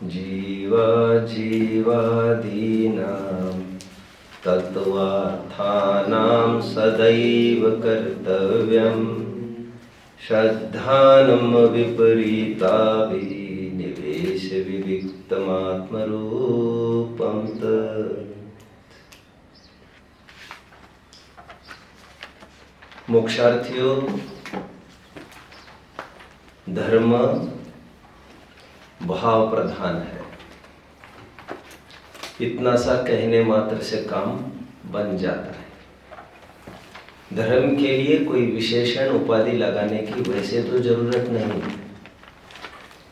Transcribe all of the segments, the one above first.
जीवाजीवादीनां तत्त्वार्थानां सदैव कर्तव्यं श्रद्धानं विपरीताभिनिवेश विविक्तमात्मरूपं तत्। मोक्षार्थियों, धर्म भाव प्रधान है। इतना सा कहने मात्र से काम बन जाता है। धर्म के लिए कोई विशेषण उपाधि लगाने की वैसे तो जरूरत नहीं है,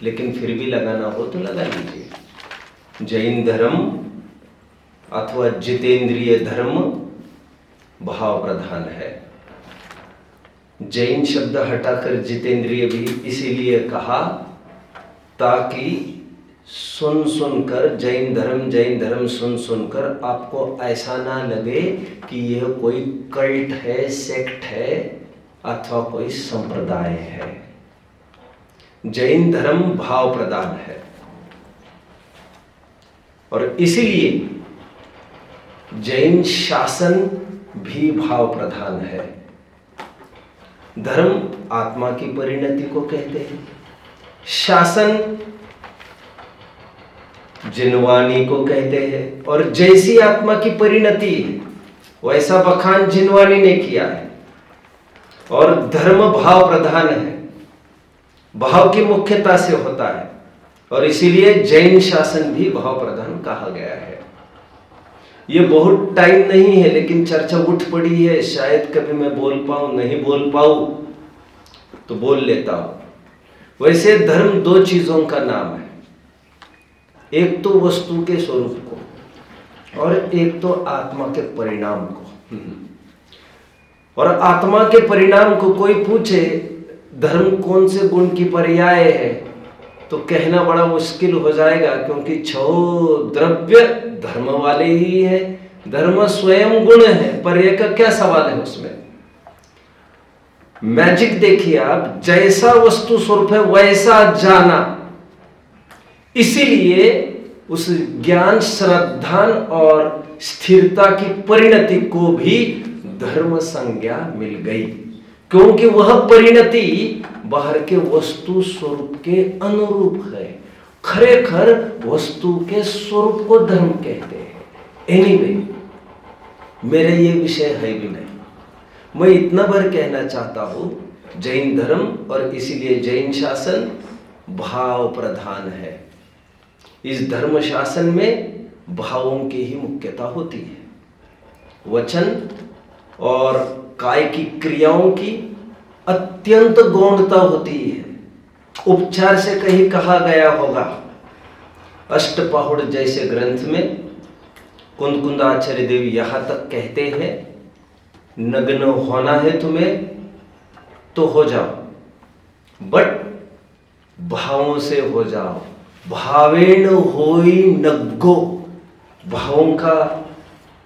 लेकिन फिर भी लगाना हो तो लगा लीजिए। जैन धर्म अथवा जितेंद्रिय धर्म भाव प्रधान है। जैन शब्द हटाकर जितेंद्रिय भी इसीलिए कहा ताकि सुन सुनकर जैन धर्म सुन सुनकर आपको ऐसा ना लगे कि यह कोई कल्ट है, सेक्ट है अथवा कोई संप्रदाय है। जैन धर्म भाव प्रधान है और इसीलिए जैन शासन भी भाव प्रधान है। धर्म आत्मा की परिणति को कहते हैं, शासन जिनवानी को कहते हैं। और जैसी आत्मा की परिणति है वैसा बखान जिनवानी ने किया है। और धर्म भाव प्रधान है, भाव की मुख्यता से होता है और इसीलिए जैन शासन भी भाव प्रधान कहा गया है। ये बहुत टाइम नहीं है, लेकिन चर्चा उठ पड़ी है। शायद कभी मैं बोल पाऊं, नहीं बोल पाऊं तो बोल लेता हूं। वैसे धर्म दो चीजों का नाम है, एक तो वस्तु के स्वरूप को और एक तो आत्मा के परिणाम को। और आत्मा के परिणाम को कोई पूछे धर्म कौन से गुण की पर्याय है तो कहना बड़ा मुश्किल हो जाएगा, क्योंकि छह द्रव्य धर्म वाले ही है। धर्म स्वयं गुण है, पर्याय का क्या सवाल है उसमें। मैजिक देखिए आप, जैसा वस्तु स्वरूप है वैसा जाना। इसीलिए उस ज्ञान, श्रद्धान और स्थिरता की परिणति को भी धर्म संज्ञा मिल गई, क्योंकि वह परिणति बाहर के वस्तु स्वरूप के अनुरूप है। खरेखर वस्तु के स्वरूप को धर्म कहते हैं। एनीवे, मेरे ये विषय है भी नहीं। मैं इतना भर कहना चाहता हूं, जैन धर्म और इसीलिए जैन शासन भाव प्रधान है। इस धर्म शासन में भावों की ही मुख्यता होती है। वचन और काय की क्रियाओं की अत्यंत गौणता होती है। उपचार से कहीं कहा गया होगा, अष्टपहुड़ जैसे ग्रंथ में कुंदकुंदाचार्य देव यहां तक कहते हैं, नग्न होना है तुम्हें तो हो जाओ, बट भावों से हो जाओ। भावेन होई नग्गो। भावों का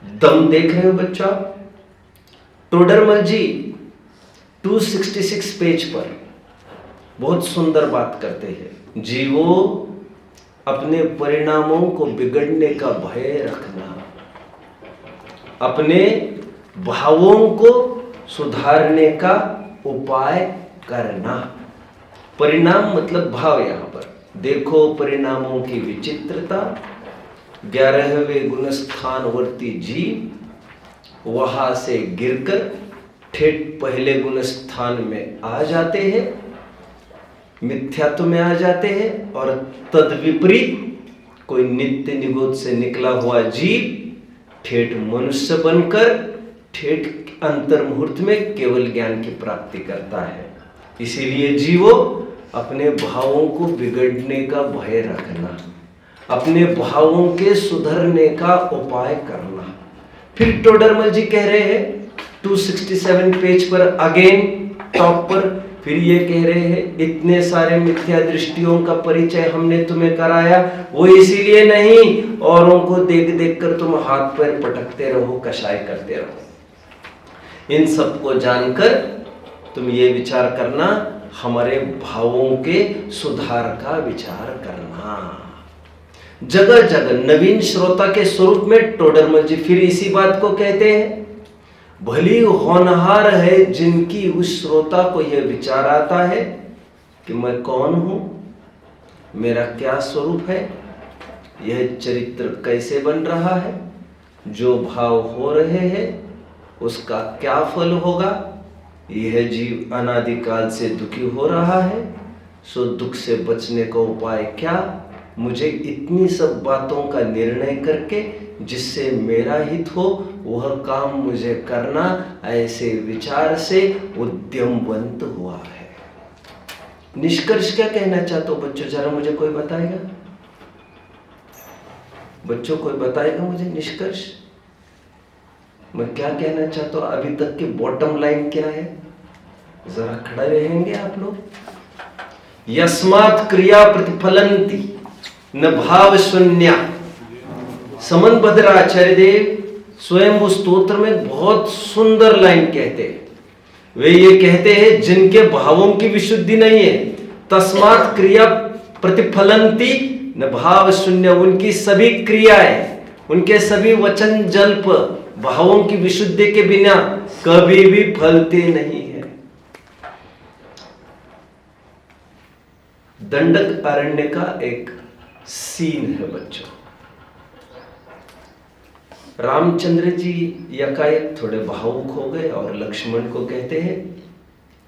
दम देख रहे हो बच्चा। टोडरमल जी 266 पेज पर बहुत सुंदर बात करते हैं। जीवो अपने परिणामों को बिगड़ने का भय रखना, अपने भावों को सुधारने का उपाय करना। परिणाम मतलब भाव। यहां पर देखो परिणामों की विचित्रता। 11वें गुणस्थानवर्ती जीव वहां से गिरकर ठेठ पहले गुणस्थान में आ जाते हैं, मिथ्यात्व में आ जाते हैं। और तद विपरीत कोई नित्य निगोद से निकला हुआ जीव ठेठ मनुष्य बनकर ठेठ अंतर मुहूर्त में केवल ज्ञान की प्राप्ति करता है। इसीलिए जीवो अपने भावों को बिगड़ने का भय रखना, अपने भावों के सुधरने का उपाय करना। फिर टोडरमल जी कह रहे हैं 267 पेज पर अगेन टॉप पर, फिर ये कह रहे हैं इतने सारे मिथ्या दृष्टियों का परिचय हमने तुम्हें कराया, वो इसीलिए नहीं औरों को देख देख कर तुम हाथ पैर पटकते रहो, कषाय करते रहो। इन सबको जानकर तुम ये विचार करना, हमारे भावों के सुधार का विचार करना। जगह जगह नवीन श्रोता के स्वरूप में टोडरमल जी फिर इसी बात को कहते हैं, भली होनहार है जिनकी उस श्रोता को यह विचार आता है कि मैं कौन हूं, मेरा क्या स्वरूप है, यह चरित्र कैसे बन रहा है, जो भाव हो रहे हैं उसका क्या फल होगा, यह जीव अनादिकाल से दुखी हो रहा है, सो दुख से बचने का उपाय क्या, मुझे इतनी सब बातों का निर्णय करके जिससे मेरा हित हो वह काम मुझे करना, ऐसे विचार से उद्यमवंत हुआ है। निष्कर्ष क्या कहना चाहते हो बच्चों, जरा मुझे कोई बताएगा? बच्चों कोई बताएगा मुझे निष्कर्ष, मैं क्या कहना चाहता हूं? अभी तक की बॉटम लाइन क्या है? जरा खड़े रहेंगे आप लोग। यस्मात् क्रिया प्रतिफलंती न भाव शून्या। समन भद्राचार्य देव स्वयं उस स्तोत्र में बहुत सुंदर लाइन कहते हैं। वे ये कहते हैं जिनके भावों की विशुद्धि नहीं है, तस्मात् क्रिया प्रतिफलंती न भाव शून्य। उनकी सभी क्रियाएं, उनके सभी वचन जल्प भावों की विशुद्धि के बिना कभी भी फलते नहीं है। दंडक अरण्य का एक सीन है बच्चों। रामचंद्र जी यकाएक थोड़े भावुक हो गए और लक्ष्मण को कहते हैं,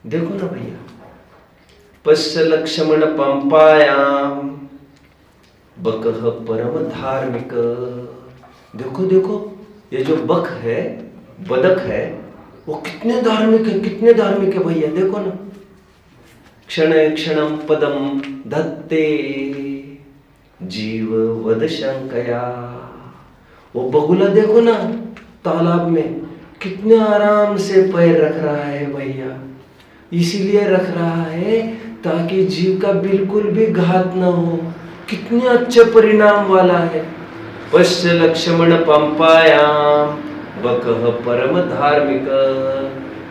देखो ना भैया, पश्य लक्ष्मण पंपायाम बकह परम धार्मिक। देखो देखो, ये जो बक है, बदक है, वो कितने धार्मिक है, कितने धार्मिक है भैया, देखो ना। क्षण क्षणम पदम धत्ते जीव वद शंकया। वो बगुला देखो ना, तालाब में कितने आराम से पैर रख रहा है भैया, इसीलिए रख रहा है ताकि जीव का बिल्कुल भी घात न हो। कितने अच्छे परिणाम वाला है। पश्य लक्ष्मण पंपायाम बकह परम धार्मिक,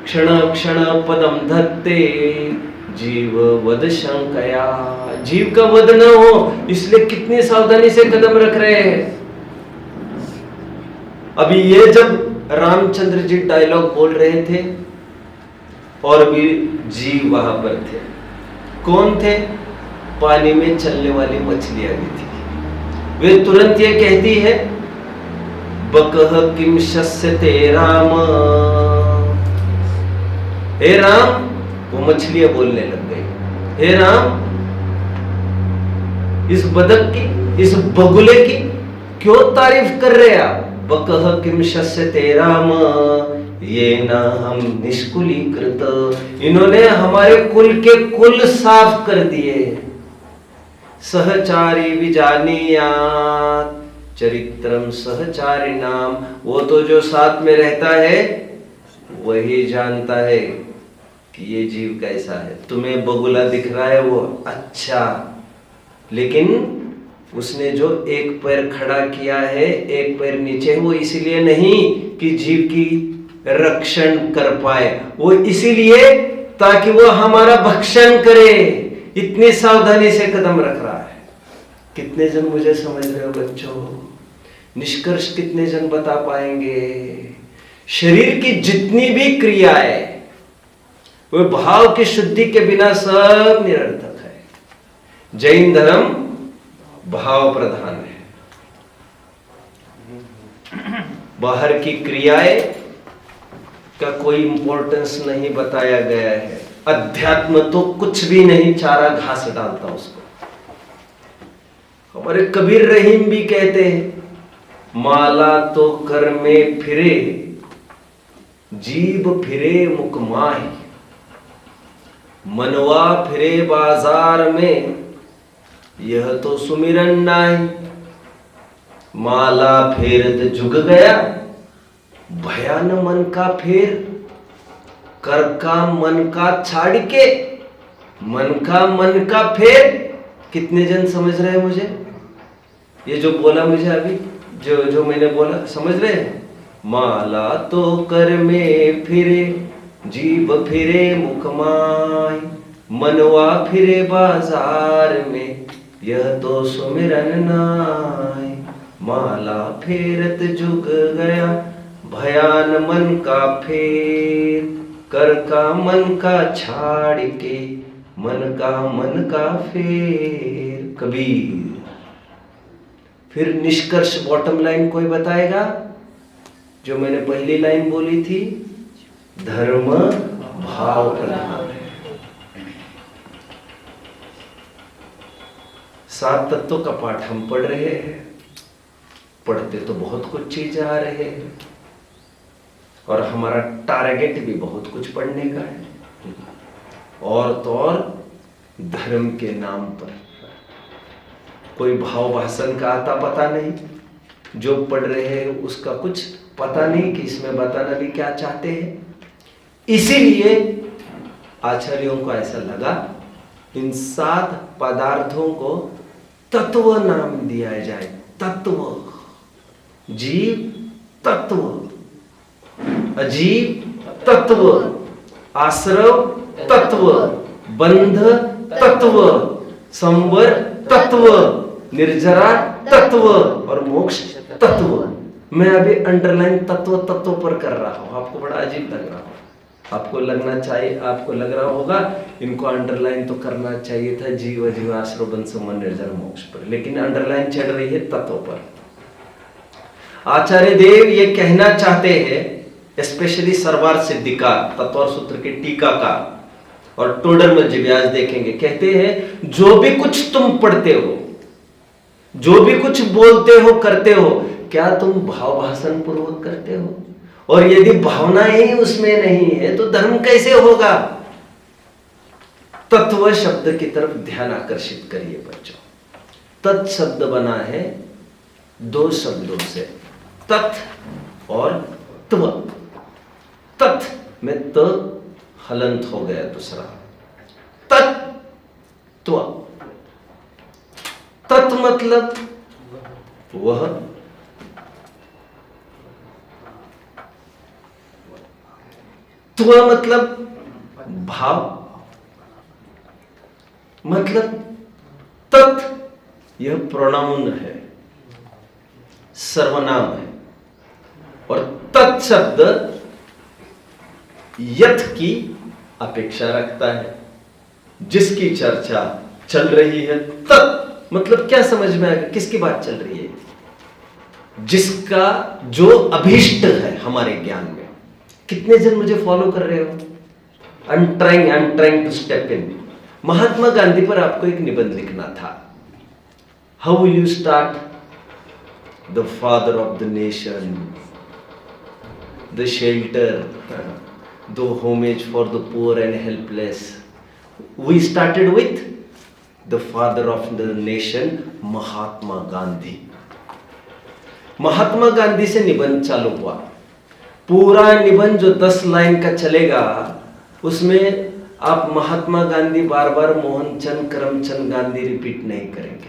क्षण क्षण पदम धत्ते जीव वध शंकया। जीव का वध न हो इसलिए कितनी सावधानी से कदम रख रहे हैं। अभी ये जब रामचंद्र जी डायलॉग बोल रहे थे और भी जीव वहां पर थे। कौन थे? पानी में चलने वाली मछलियां भी थी। वे तुरंत ये कहती है, बकह किम शस्यते राम। हे राम, वो मछलियां बोलने लग गई, हे राम, इस बदक की, इस बगुले की क्यों तारीफ कर रहे आप? बकह किम शस्यते राम ये न हम निष्कुलीकृत। इन्होंने हमारे कुल के कुल साफ कर दिए। सहचारी विजानीयात चरित्रम सहचारी नाम। वो तो जो साथ में रहता है वही जानता है कि ये जीव कैसा है। तुम्हें बगुला दिख रहा है वो अच्छा, लेकिन उसने जो एक पैर खड़ा किया है, एक पैर नीचे, वो इसीलिए नहीं कि जीव की रक्षण कर पाए, वो इसीलिए ताकि वो हमारा भक्षण करे। इतनी सावधानी से कदम रख रहा है। कितने जन मुझे समझ रहे हो बच्चों? निष्कर्ष कितने जन बता पाएंगे? शरीर की जितनी भी क्रियाएं वो भाव की शुद्धि के बिना सब निरर्थक है। जैन धर्म भाव प्रधान है। बाहर की क्रियाएं का कोई इंपॉर्टेंस नहीं बताया गया है। अध्यात्म तो कुछ भी नहीं, चारा घास डालता उसको। हमारे कबीर रहीम भी कहते हैं, माला तो कर में फिरे जीव फिरे मुख माही, मनवा फिरे बाजार में यह तो सुमिरन नाई। माला फेरत जुग गया भयान मन का फेर, कर का मन का छाड़ के मन का फेर। कितने जन समझ रहे हैं मुझे? ये जो बोला मुझे अभी, जो मैंने बोला, समझ रहे हैं? माला तो कर में फिरे जीव फिरे मुख माय, मनवा फिरे बाजार में यह तो सुमिरन नाय, माला फेरत जुग गया, भयान मन का फेर, कर का मन का छाड़ के, मन का फेर। कबीर। फिर निष्कर्ष बॉटम लाइन कोई बताएगा? जो मैंने पहली लाइन बोली थी, धर्म भाव प्रधान है। 7 तत्वों का पाठ हम पढ़ रहे हैं, पढ़ते तो बहुत कुछ चीजें आ रहे हैं, और हमारा टारगेट भी बहुत कुछ पढ़ने का है, और तो और धर्म के नाम पर। कोई भाव भाषण का आता पता नहीं, जो पढ़ रहे हैं उसका कुछ पता नहीं कि इसमें बताना भी क्या चाहते हैं। इसीलिए आचार्यों को ऐसा लगा इन 7 पदार्थों को तत्व नाम दिया जाए। तत्व, जीव तत्व, अजीव तत्व, आश्रव तत्व, बंध तत्व, संवर तत्व, निर्जरा तत्व और मोक्ष तत्व। मैं अभी अंडरलाइन तत्व तत्व पर कर रहा हूं, आपको बड़ा अजीब लग रहा हो, आपको लगना चाहिए, आपको लग रहा होगा इनको अंडरलाइन तो करना चाहिए था जीव अजीव आश्रव बंध संवर निर्जरा मोक्ष पर, लेकिन अंडरलाइन चढ़ रही है तत्व पर। आचार्य देव ये कहना चाहते हैं, स्पेशली सरवार सिद्धिकार तत्व सूत्र के टीकाकार और टोडरमल जी व्यास देखेंगे, कहते हैं जो भी कुछ तुम पढ़ते हो, जो भी कुछ बोलते हो करते हो, क्या तुम भाव भाषण पूर्वक करते हो? और यदि भावना ही उसमें नहीं है तो धर्म कैसे होगा? तत्व शब्द की तरफ ध्यान आकर्षित करिए बच्चों। तत् शब्द बना है 2 शब्दों से, तत् और त्व। तत् में त हलंत हो गया दूसरा, तत्व। तत् मतलब वह, त्व मतलब भाव, मतलब तत् यह प्रोनाउन है, सर्वनाम है, और तत् शब्द यथ की अपेक्षा रखता है, जिसकी चर्चा चल रही है। तत् मतलब क्या समझ में आएगा? किसकी बात चल रही है? जिसका जो अभीष्ट है हमारे ज्ञान में। कितने जन मुझे फॉलो कर रहे हो? I am trying to step in. Mahatma Gandhi पर आपको एक निबंध लिखना था। How will you start? The father of the nation, the shelter, the homage for the poor and helpless. We started with the father of the nation, Mahatma Gandhi. Mahatma Gandhi से निबंध चालू हुआ। पूरा निबंध जो 10 लाइन का चलेगा, उसमें आप महात्मा गांधी बार बार मोहनचंद करमचंद गांधी रिपीट नहीं करेंगे।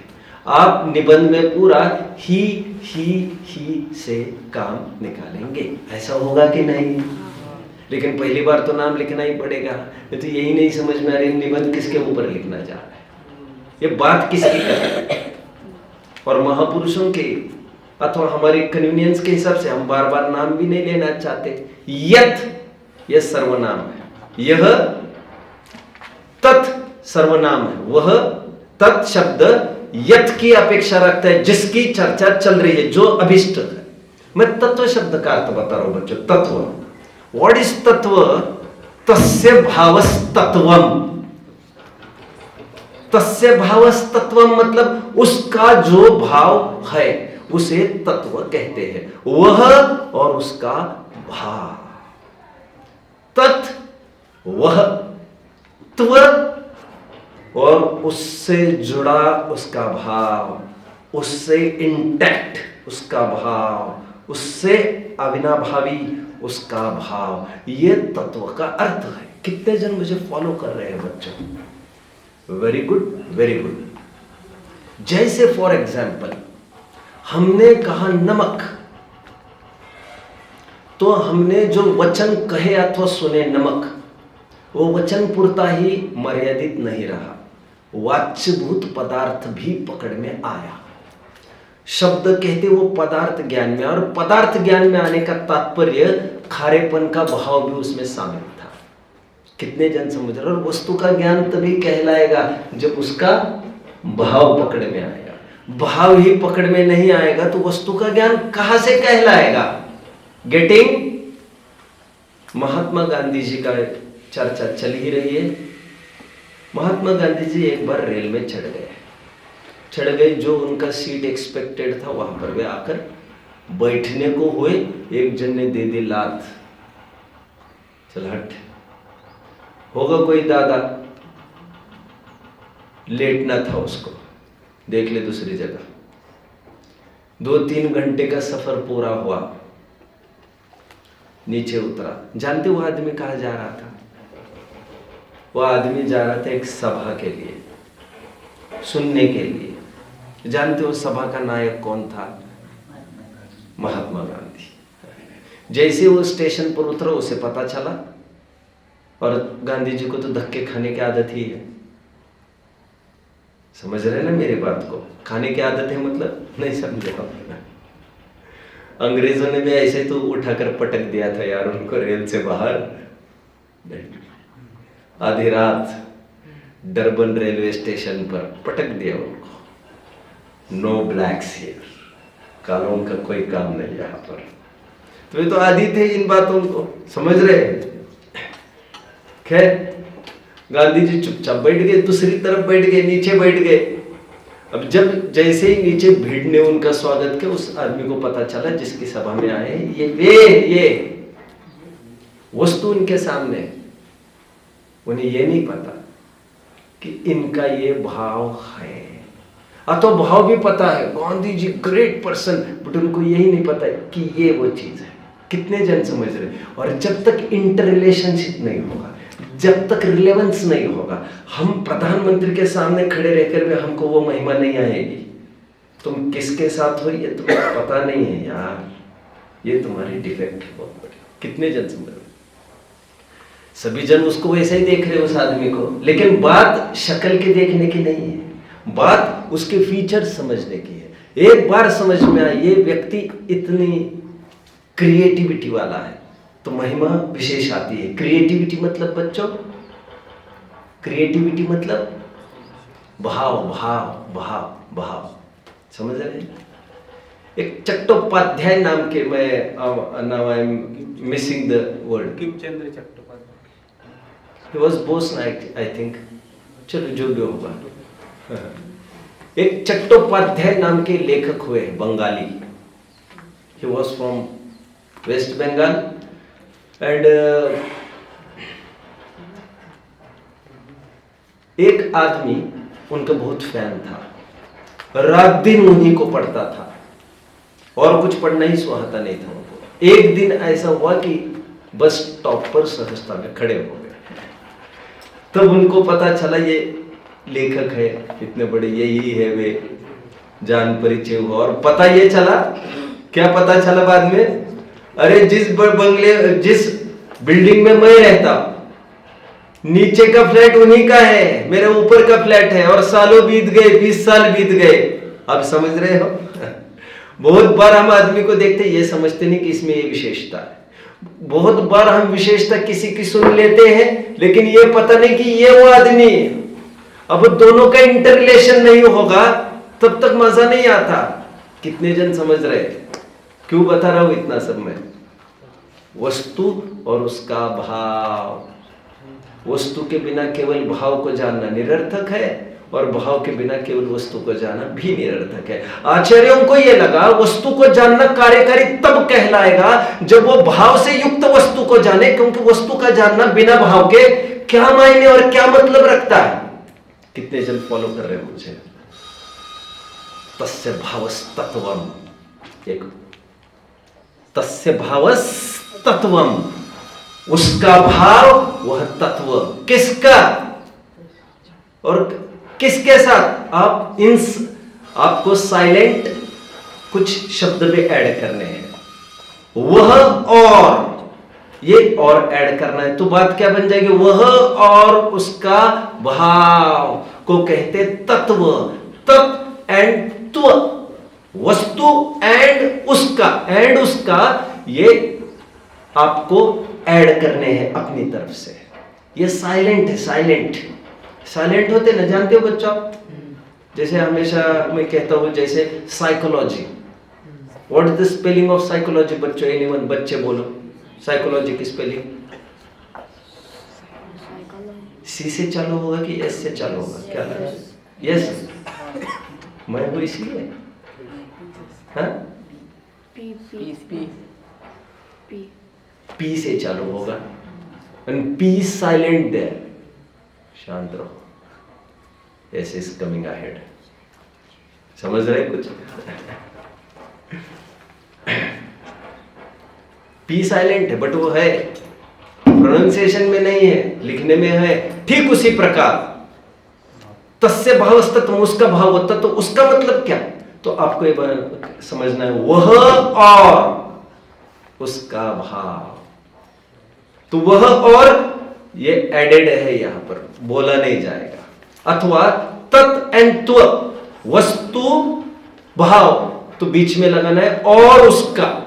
आप निबंध में पूरा ही से काम निकालेंगे। ऐसा होगा कि नहीं? लेकिन पहली बार तो नाम लिखना ही पड़ेगा, तो यही नहीं समझ में आ रही निबंध किसके ऊपर लिखना जा रहा है, ये बात किसकी कर रहा है। और महापुरुषों के अथवा हमारे कन्वीनियंस के हिसाब से हम बार बार नाम भी नहीं लेना चाहते। यत यह सर्वनाम है, यह तत् सर्वनाम है, वह तत् शब्द यत की अपेक्षा रखता है, जिसकी चर्चा चल रही है, जो अभिष्ट है। मैं तत्व शब्द का अर्थ बता रहा हूं बच्चों। तत्व, व्हाट इज तत्व? तस्य भावस्तत्वम। तस्य भावस्तत्वम मतलब उसका जो भाव है उसे तत्व कहते हैं, वह और उसका भाव। तत् वह, त्व और उससे जुड़ा उसका भाव, उससे इंटैक्ट उसका भाव, उससे अविनाभावी उसका भाव, यह तत्व का अर्थ है। कितने जन मुझे फॉलो कर रहे हैं बच्चों? Very good, very good. जैसे फॉर एग्जाम्पल हमने कहा नमक, तो हमने जो वचन कहे अथवा सुने नमक, वो वचन पुरता ही मर्यादित नहीं रहा, वाच्यभूत पदार्थ भी पकड़ में आया। शब्द कहते वो पदार्थ ज्ञान में, और पदार्थ ज्ञान में आने का तात्पर्य खारेपन का भाव भी उसमें शामिल था। कितने जन समझ रहे? और वस्तु का ज्ञान तभी कहलाएगा जब उसका भाव पकड़ में आएगा। भाव ही पकड़ में नहीं आएगा तो वस्तु का ज्ञान कहां से कहलाएगा? गेटिंग? महात्मा गांधी जी का चर्चा चल ही रही है। महात्मा गांधी जी एक बार रेल में चढ़ गए, जो उनका सीट एक्सपेक्टेड था वहां पर वे आकर बैठने को हुए। एक जन ने दे दी लात, चल हट, होगा कोई दादा, लेटना था उसको, देख ले दूसरी जगह। 2-3 घंटे का सफर पूरा हुआ, नीचे उतरा। जानते वो आदमी कहाँ जा रहा था? वो आदमी जा रहा था एक सभा के लिए, सुनने के लिए। जानते हो सभा का नायक कौन था? महात्मा गांधी। जैसे वो स्टेशन पर उतरा उसे पता चला, और गांधी जी को तो धक्के खाने की आदत ही है। समझ रहे ना मेरी बात को? खाने की आदत है मतलब नहीं समझे? अंग्रेजों ने भी ऐसे तो उठाकर पटक दिया था यार उनको रेल से बाहर। आधी रात डरबन रेलवे स्टेशन पर पटक दिया उनको। नो ब्लैक्स हियर, कालों का कोई काम नहीं यहाँ पर। तो ये तो आदी थे इन बातों को, समझ रहे? खैर गांधी जी चुपचाप बैठ गए, दूसरी तरफ बैठ गए, नीचे बैठ गए। अब जब जैसे ही नीचे भीड़ ने उनका स्वागत किया, उस आदमी को पता चला जिसकी सभा में आए ये वस्तु उनके सामने। उन्हें ये नहीं पता कि इनका ये भाव है। तो भाव भी पता है, Gandhi ji great person, but उनको यही नहीं पता कि ये वो चीज है। कितने जन समझ रहे? और जब तक इंटर रिलेशनशिप नहीं होगा, जब तक रिलेवेंस नहीं होगा, हम प्रधानमंत्री के सामने खड़े रहकर भी हमको वो महिमा नहीं आएगी। तुम किसके साथ हो ये तुम्हें पता नहीं है यार, ये तुम्हारी डिफेक्ट है बहुत बड़ी। कितने जन समझ रहे? सभी जन उसको वैसे ही देख रहे उस आदमी को, लेकिन बात शक्ल के देखने की नहीं है, बात उसके फीचर समझने की है। एक बार समझ में आए ये व्यक्ति इतनी क्रिएटिविटी वाला है तो महिमा विशेष आती है। क्रिएटिविटी मतलब बच्चों, क्रिएटिविटी मतलब भाव भाव भाव भाव, समझ रहे हैं? एक चट्टोपाध्याय नाम के, मैं now I am missing the word, Bankimchandra Chattopadhyay, he was Bose I think, चलो जो भी होगा। एक चट्टोपाध्याय नाम के लेखक हुए Bengali, he was from West Bengal and एक आदमी उनका बहुत फैन था, रात दिन उन्हीं को पढ़ता था और कुछ पढ़ना ही सुहाता नहीं था उनको। एक दिन ऐसा हुआ कि बस स्टॉप पर सहजता में खड़े हो गए। तब उनको पता चला ये लेखक है, इतने बड़े, यही है वे, जान परिचय हुआ। और पता ये चला, क्या पता चला बाद में? अरे जिस बंगले, जिस बिल्डिंग में मैं रहता हूं, नीचे का फ्लैट उन्हीं का है, मेरे ऊपर का फ्लैट है, और सालों बीत गए, 20 साल बीत गए। अब समझ रहे हो? बहुत बार हम आदमी को देखते ये समझते नहीं कि इसमें ये विशेषता है। बहुत बार हम विशेषता किसी की सुन लेते हैं, लेकिन ये पता नहीं कि ये वो आदमी है। अब दोनों का इंटर रिलेशन नहीं होगा तब तक मजा नहीं आता। कितने जन समझ रहे? क्यों बता रहा हूं इतना सब मैं? वस्तु और उसका भाव, वस्तु के बिना केवल भाव को जानना निरर्थक है, और भाव के बिना केवल वस्तु को जानना भी निरर्थक है। आचार्यों को यह लगा वस्तु को जानना कार्यकारी तब कहलाएगा जब वो भाव से युक्त वस्तु को जाने, क्योंकि वस्तु का जानना बिना भाव के क्या मायने और क्या मतलब रखता है। कितने जन फॉलो कर रहे हो मुझे? तस्य भावस्तत्वम, एक तस्य भावस्तत्वम, उसका भाव वह तत्व। किसका और किसके साथ? आप आपको साइलेंट कुछ शब्द भी ऐड करने हैं, वह और, ये और ऐड करना है तो बात क्या बन जाएगी? वह और उसका भाव को कहते तत्व। तत् एंड त्व, वस्तु एंड उसका ये आपको ऐड करने हैं अपनी तरफ से। ये साइलेंट है, साइलेंट होते ना, जानते हो बच्चों? जैसे हमेशा मैं कहता हूं, जैसे psychology, what is the spelling of psychology बच्चों? एनीवन, बच्चे बोलो साइकोलॉजी की स्पेलिंग। सी से चालू होगा कि एस से चालू होगा? क्या लगा? यस, मैं हूं इसलिए। हाँ, पी से चालू होगा, एंड पी साइलेंट देयर, शांत रहो, एस इज कमिंग अहेड। समझ रहे कुछ? पी साइलेंट है, बट वो है, प्रोनाउंसिएशन में नहीं है, लिखने में है। ठीक उसी प्रकार तस्य भावस्तत्व, उसका भाव होता, तो उसका मतलब क्या? तो आपको ये समझना है, वह और उसका भाव। तो वह और ये एडेड है, यहां पर बोला नहीं जाएगा। अथवा तत् एंड त्व, वस्तु भाव, तो बीच में लगाना है और उसका।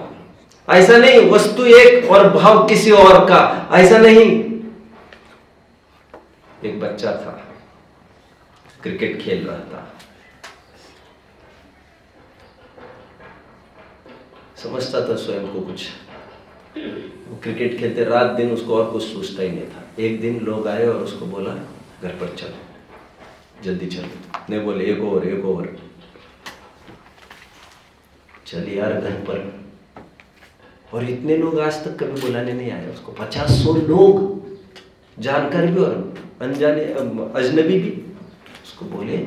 ऐसा नहीं वस्तु एक और भाव किसी और का, ऐसा नहीं। एक बच्चा था, क्रिकेट खेल रहा था, समझता था स्वयं को कुछ, वो क्रिकेट खेलते रात दिन, उसको और कुछ सोचता ही नहीं था। एक दिन लोग आए और उसको बोला घर पर चलो, जल्दी चलो। नहीं बोले एक ओवर। चल यार घर पर, और इतने लोग आज तक कभी बुलाने नहीं आए उसको, 50-100 लोग, जानकार भी और अनजाने अजनबी भी। उसको बोले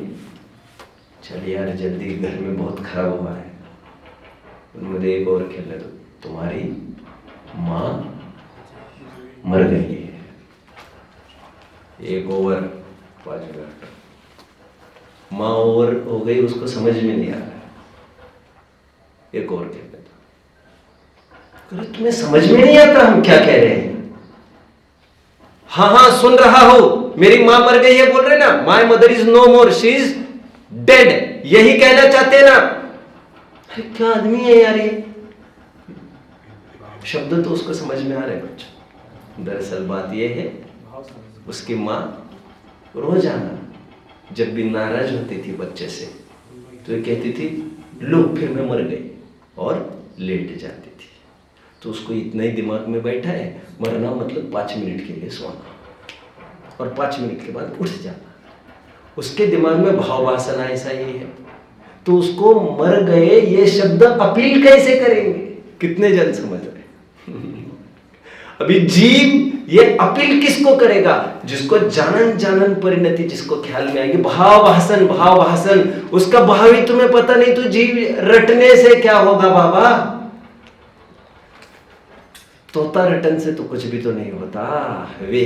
चल यार जल्दी, घर में बहुत खराब हुआ है, मुझे एक और खेलने दो। तुम्हारी माँ मर गई है, 1 ओवर 5 मिनट, माँ ओवर हो गई, उसको समझ में नहीं आ रहा, 1 और खेलने दो। तुम्हें समझ में नहीं आता हम क्या कह रहे हैं? हाँ सुन रहा हूं, मेरी मां मर गई है बोल रहे ना, my mother is no more, she is dead, यही कहना चाहते ना? अरे क्या आदमी है यार ये, शब्द तो उसको समझ में आ रहे बच्चों। दरअसल बात यह है, उसकी मां रोजाना जब भी नाराज होती थी बच्चे से, तो ये कहती थी लो फिर मैं मर गई, और लेट जाती थी। तो उसको इतना ही दिमाग में बैठा है, मरना मतलब 5 मिनट के लिए सोना, और 5 मिनट के बाद उठ जाना। उसके दिमाग में भाव वासना ऐसा ही है। तो उसको मर गए ये शब्द अपील कैसे करेंगे? कितने जन समझ रहे? अभी जीव ये अपील किसको करेगा? जिसको जानन परिणति, जिसको ख्याल में आएगी, भाव भाषण, उसका भाव ही तुम्हें पता नहीं, तो जीव रटने से क्या होगा बाबा? तोता रटन से तो कुछ भी तो नहीं होता। वे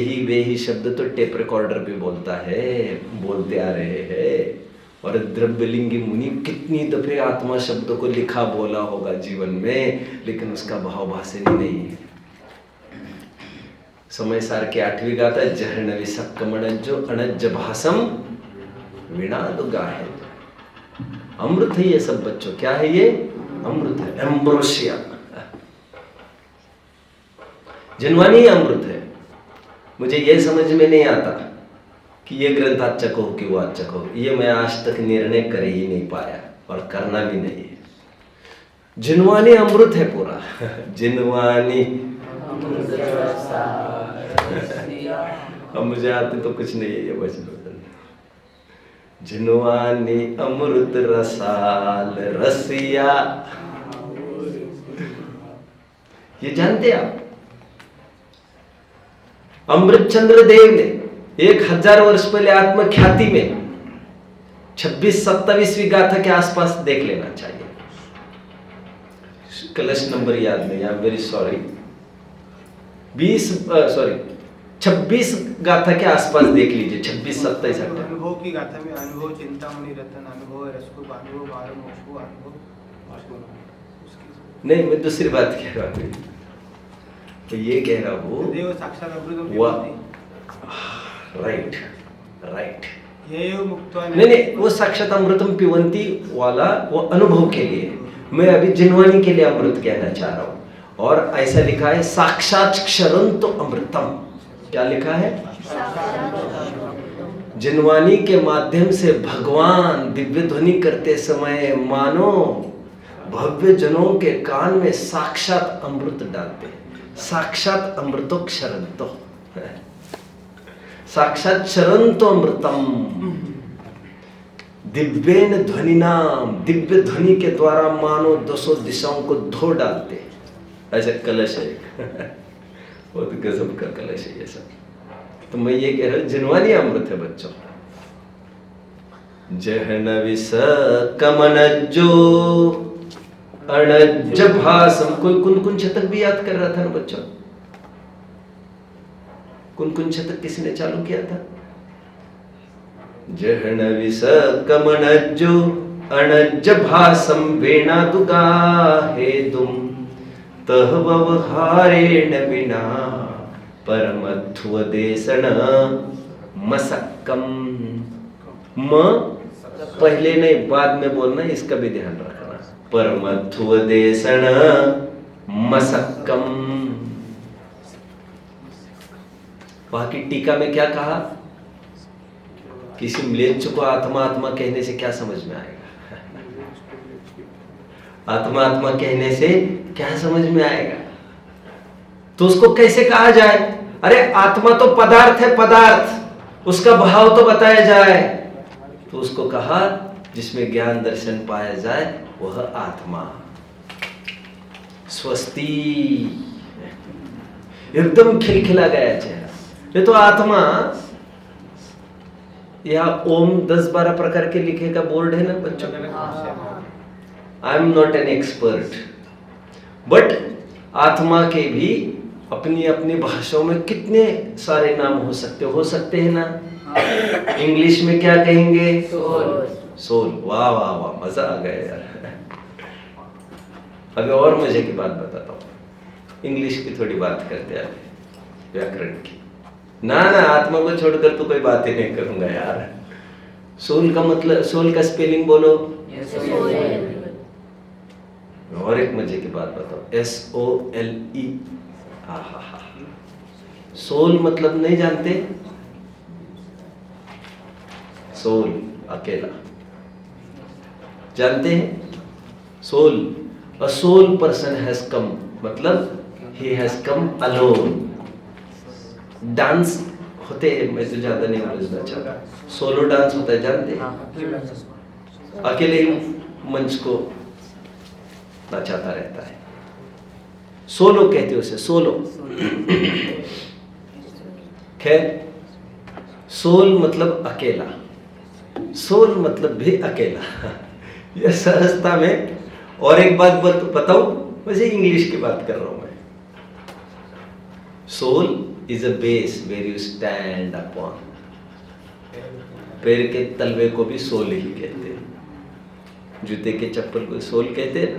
ही शब्द तो टेप रिकॉर्डर भी बोलता है, बोलते आ रहे हैं। और द्रव्यलिंगी मुनि कितनी दफे आत्मा शब्द को लिखा बोला होगा जीवन में, लेकिन उसका भाव भाषण ही नहीं है। समय सार के 8वीं गाथा, जहन विसक्कमणज्जो अणज्ज भाषम विनाद गाहे। अमृत है ये सब बच्चों, क्या है ये? अमृत है, एम्ब्रोसिया। जिनवानी अमृत है। मुझे यह समझ में नहीं आता कि ये ग्रंथ अच्छा हो कि वो अच्छा हो, ये मैं आज तक निर्णय कर ही नहीं पाया, और करना भी नहीं है। जिनवानी अमृत है पूरा, जिनवानी। अब मुझे आते तो कुछ नहीं है ये वचन। जिनवानी अमृत रसाल रसिया, ये जानते आप? अमृतचंद्र देव ने 1000 वर्ष पहले आत्मख्याति में 26-27वीं गाथा के आसपास देख लेना चाहिए, कलश नंबर याद नहीं, आई एम वेरी सॉरी, 26 गाथा के आसपास देख लीजिए, 26-27 अनुभव की गाथा में अनुभव चिंतामणि रतन, अनुभव रसको, अनुभव बारह मोक्षो, अनुभव नहीं, मैं दूसरी बात कह रहा हूँ। तो ये कह रहा हूँ देव साक्षात अमृत, राइट, हे मुक्त्वा नहीं, वो साक्षात अमृतम पिबन्ति वाला वो अनुभव के लिए। मैं अभी जिनवानी के लिए अमृत कहना चाह रहा हूँ। और ऐसा लिखा है साक्षात क्षरंतो अमृतम। क्या लिखा है? जिनवानी के माध्यम से भगवान दिव्य ध्वनि करते समय मानो भव्य जनों के कान में साक्षात अमृत डालते हैं। साक्षात अमृतो क्षरंतो, साक्षात क्षरंतो अमृतम दिव्येन ध्वनि नाम, दिव्य ध्वनि के द्वारा मानो दसों दिशाओं को धो डालते हैं। ऐसा कलश है बहुत गजब का कलश है ये सब। तो मैं ये कह रहा हूं जिनवानी अमृत है बच्चों। जहन विस कमनज्जो अणज्ज भासम। कोई कुन शतक भी याद कर रहा था ना बच्चों? कुन शतक किसने चालू किया था? जहन विस कमनज्जो अणज्ज भासम वेणादुगा हेतुम तह व्यवहारेण विना परमध्वदेशन मसक्कम। म पहले नहीं बाद में बोलना, इसका भी ध्यान रखना। परमध्वदेशन मसक्कम। बाकी टीका में क्या कहा? किसी म्लेच्छ को आत्मा आत्मा कहने से क्या समझ में आएगा? आत्मा आत्मा कहने से क्या समझ में आएगा? तो उसको कैसे कहा जाए? अरे आत्मा तो पदार्थ है, पदार्थ, उसका भाव तो बताया जाए। तो उसको कहा जिसमें ज्ञान दर्शन पाया जाए वह आत्मा। स्वस्ति, एकदम खिलखिला गया चेहरा। ये तो आत्मा, यह ओम 10-12 प्रकार के लिखे का बोर्ड है ना बच्चों। I am not an expert, but आत्मा के भी अपनी अपनी भाषाओं में कितने सारे नाम हो सकते हैं ना। इंग्लिश में क्या कहेंगे? सोल। वाह वाह वाह, मजा आ गया यार। अभी और मजे की बात बताता हूँ। इंग्लिश की थोड़ी बात करते हैं, व्याकरण की। ना आत्मा को छोड़कर तो कोई बात ही नहीं करूंगा यार। सोल का मतलब, सोल का स्पेलिंग बोलो। और एक मजे की बात बताओ, SOLE। सोल मतलब नहीं जानते? सोल अकेला, जानते हैं? Sole, a sole person has come, मतलब ही हैज कम अलोन। डांस होते हैं, मैं तो ज्यादा नहीं समझना चाहता। सोलो डांस होता है, जानते हैं? अकेले ही मंच को नचाता रहता है। सोलो कहते उसे, सोलो। खैर, सोल मतलब अकेला, सोल मतलब भी अकेला। यह सहजता में। और एक बात बताऊं, वैसे इंग्लिश की बात कर रहा हूं मैं। Sole is a base where you stand upon. पैर के तलवे को भी सोल ही कहते हैं, जूते के चप्पल को सोल कहते हैं।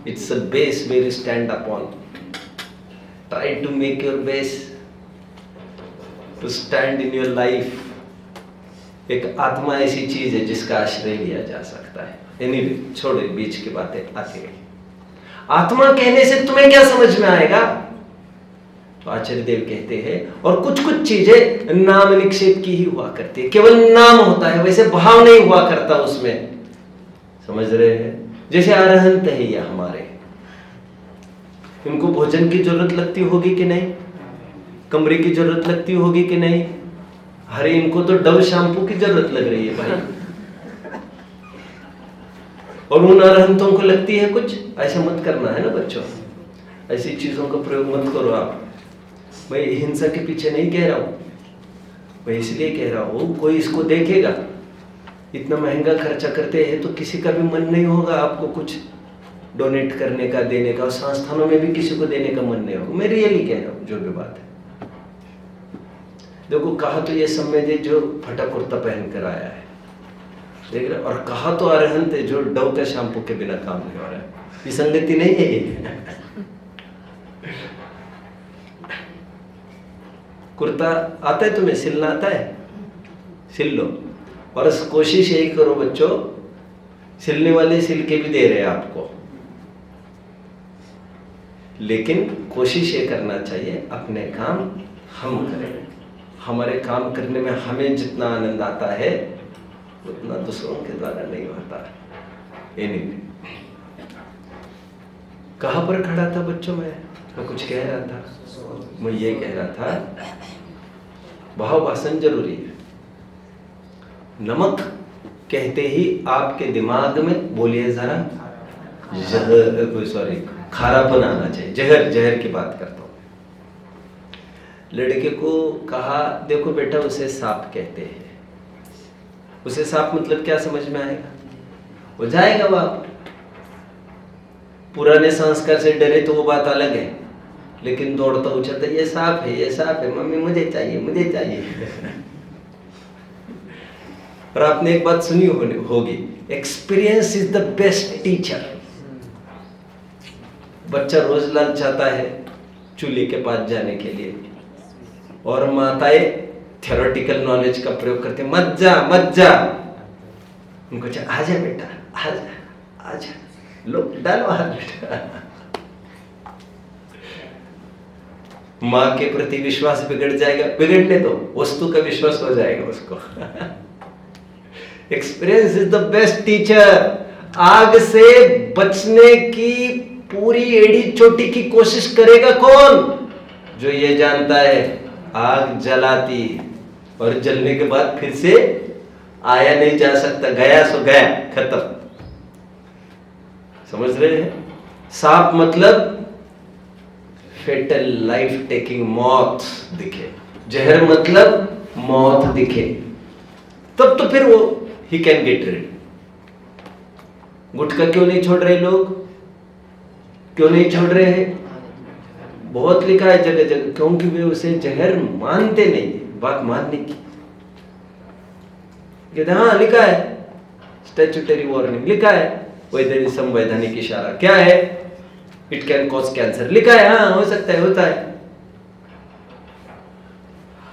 It's a base where you stand upon. Try to make your base to stand in your life. एक आत्मा ऐसी चीज है जिसका आश्रय लिया जा सकता है। एनीवे, छोड़ो, बीच की बातें आती रही। आत्मा कहने से तुम्हें क्या समझ में आएगा? तो आचार्य देव कहते हैं, और कुछ कुछ चीजें नाम निक्षेप की ही हुआ करती है, केवल नाम होता है, वैसे भाव नहीं हुआ करता उसमें। समझ रहे हैं? जैसे अरहंत है ये हमारे, इनको भोजन की जरूरत लगती होगी कि नहीं? कमरे की जरूरत लगती होगी कि नहीं? अरे इनको तो डव शैम्पू की जरूरत लग रही है भाई। और उन अरहंतों को लगती है कुछ? ऐसा मत करना है ना बच्चों, ऐसी चीजों का प्रयोग मत करो आप। मैं हिंसा के पीछे नहीं कह रहा हूं, मैं इसलिए कह रहा हूं, कोई इसको देखेगा, इतना महंगा खर्चा करते हैं तो किसी का भी मन नहीं होगा आपको कुछ डोनेट करने का, देने का। और संस्थानों में भी किसी को देने का मन नहीं होगा। मैं रियली कह रहा हूं जो भी बात है। देखो, कहा तो ये सम्मेद जो फटा कुर्ता पहन कर आया है, देख रहे, और कहा तो अरहंत है जो डव का शैम्पू के बिना काम नहीं हो रहा है। ये संगति नहीं है ये। कुर्ता आता है तुम्हें? सिलना आता है? सिल लो। और कोशिश यही करो बच्चों, सिलने वाले सिल के भी दे रहे हैं आपको, लेकिन कोशिश ये करना चाहिए अपने काम हम करें। हमारे काम करने में हमें जितना आनंद आता है उतना दूसरों के द्वारा नहीं होता। एनीवे, कहाँ पर खड़ा था बच्चों? मैं कुछ कह रहा था, मैं ये कह रहा था भाव भाषण जरूरी है। नमक कहते ही आपके दिमाग में, बोलिए जरा, सॉरी, खारापन आना चाहिए। जहर की बात करता हूं। लड़के को कहा, देखो बेटा उसे सांप कहते हैं। उसे सांप मतलब क्या समझ में आएगा? वो जाएगा वहां। पुराने संस्कार से डरे तो वो बात अलग है, लेकिन दौड़ता उछलता, ये सांप है, ये सांप है, मम्मी मुझे चाहिए, मुझे चाहिए। और आपने एक बात सुनी होगी, experience is the best teacher. बच्चा रोज ललचाता है चूल्हे के पास जाने के लिए, और माताएं थ्योरेटिकल नॉलेज का प्रयोग करते, मत जा मत जा। उनको चाहिए, आजा बेटा, आजा आजा, लो डालो हाथ बेटा। माँ के प्रति विश्वास बिगड़ जाएगा, बिगड़ने दो, वस्तु का विश्वास हो जाएगा उसको। Experience is the best teacher. आग से बचने की पूरी एड़ी चोटी की कोशिश करेगा कौन? जो ये जानता है आग जलाती और जलने के बाद फिर से आया नहीं जा सकता, गया सो गया, खत्म। समझ रहे हैं? सांप मतलब फेटल, लाइफ टेकिंग, मौत दिखे। जहर मतलब मौत दिखे, तब तो फिर वो ही कैन गेट रेड। गुटखा क्यों नहीं छोड़ रहे लोग? क्यों नहीं छोड़ रहे हैं? बहुत लिखा है जगह जगह, क्योंकि वे उसे जहर मानते नहीं। बात मानने की, हाँ लिखा है, स्टैट्यूटरी वार्निंग लिखा है, वैध संवैधानिक इशारा क्या है, इट कैन कॉज कैंसर लिखा है, हाँ हो सकता है, होता है।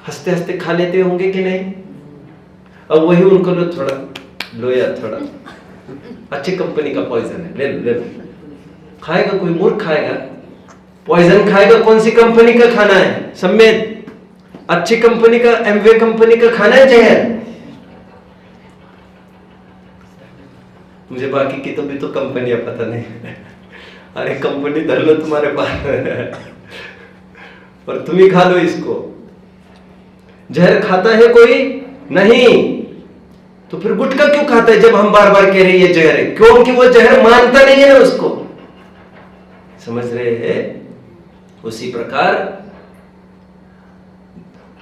हंसते हंसते खा लेते होंगे कि नहीं? अब वही उनको लो, थोड़ा लो यार, थोड़ा अच्छी कंपनी का पॉइजन है, ले लो ले लो। खाएगा कोई? मूर्ख खाएगा, पॉइजन खाएगा। कौन सी कंपनी का खाना है? सम्मेद, अच्छी कंपनी का, एमवे कंपनी का खाना है जहर। मुझे बाकी की तो भी तो कंपनियां पता नहीं। अरे कंपनी धर लो तुम्हारे पास, पर तुम ही खा लो इसको। जहर खाता है कोई? नहीं। तो फिर गुटखा क्यों खाता है जब हम बार बार कह रहे हैं ये जहर है? क्योंकि वो जहर मानता नहीं है ना उसको। समझ रहे हैं? उसी प्रकार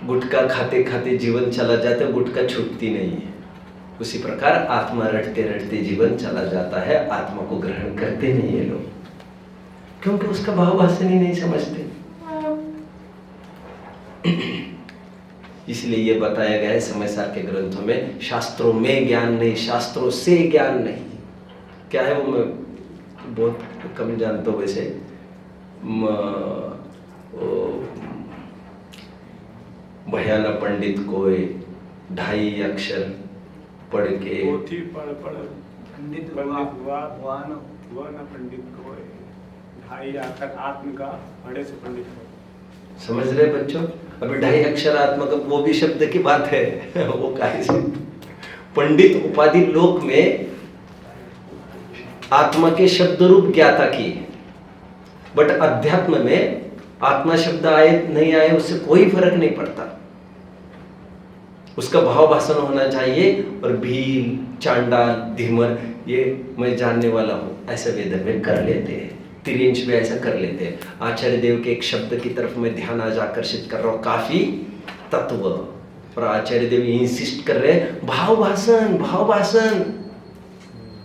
गुटखा खाते खाते जीवन चला जाता है, गुटखा छूटती नहीं है। उसी प्रकार आत्मा रटते रटते जीवन चला जाता है, आत्मा को ग्रहण करते नहीं है लोग, क्योंकि उसका भाव भाषण ही नहीं समझते। इसलिए ये बताया गया है समय सार के ग्रंथों में, शास्त्रों में ज्ञान नहीं, शास्त्रों से ज्ञान नहीं। क्या है वो मैं बहुत कम जानता हूँ वैसे। भयाना पंडित कोई 2.5 अक्षर पढ़ के पंडित हुआ ना पंडित को 2.5 अक्षर आत्म का बड़े से पंडित को। समझ रहे बच्चों? अभी 2.5 अक्षर आत्मा का वो भी शब्द की बात है। वो काहे से पंडित उपाधि लोक में आत्मा के शब्द रूप ज्ञाता की, बट अध्यात्म में आत्मा शब्द आए नहीं आए उससे कोई फर्क नहीं पड़ता। उसका भाव भाषण होना चाहिए। और भील, चांडाल, धीमर ये मैं जानने वाला हूं, ऐसा वेद में कर लेते हैं। तिरिंच में ऐसा कर लेते हैं। आचार्य देव के एक शब्द की तरफ मैं ध्यान आज आकर्षित कर रहा हूं, काफी तत्व, और आचार्य देव इंसिस्ट कर रहे हैं भाव भाषण, भाव भाषण।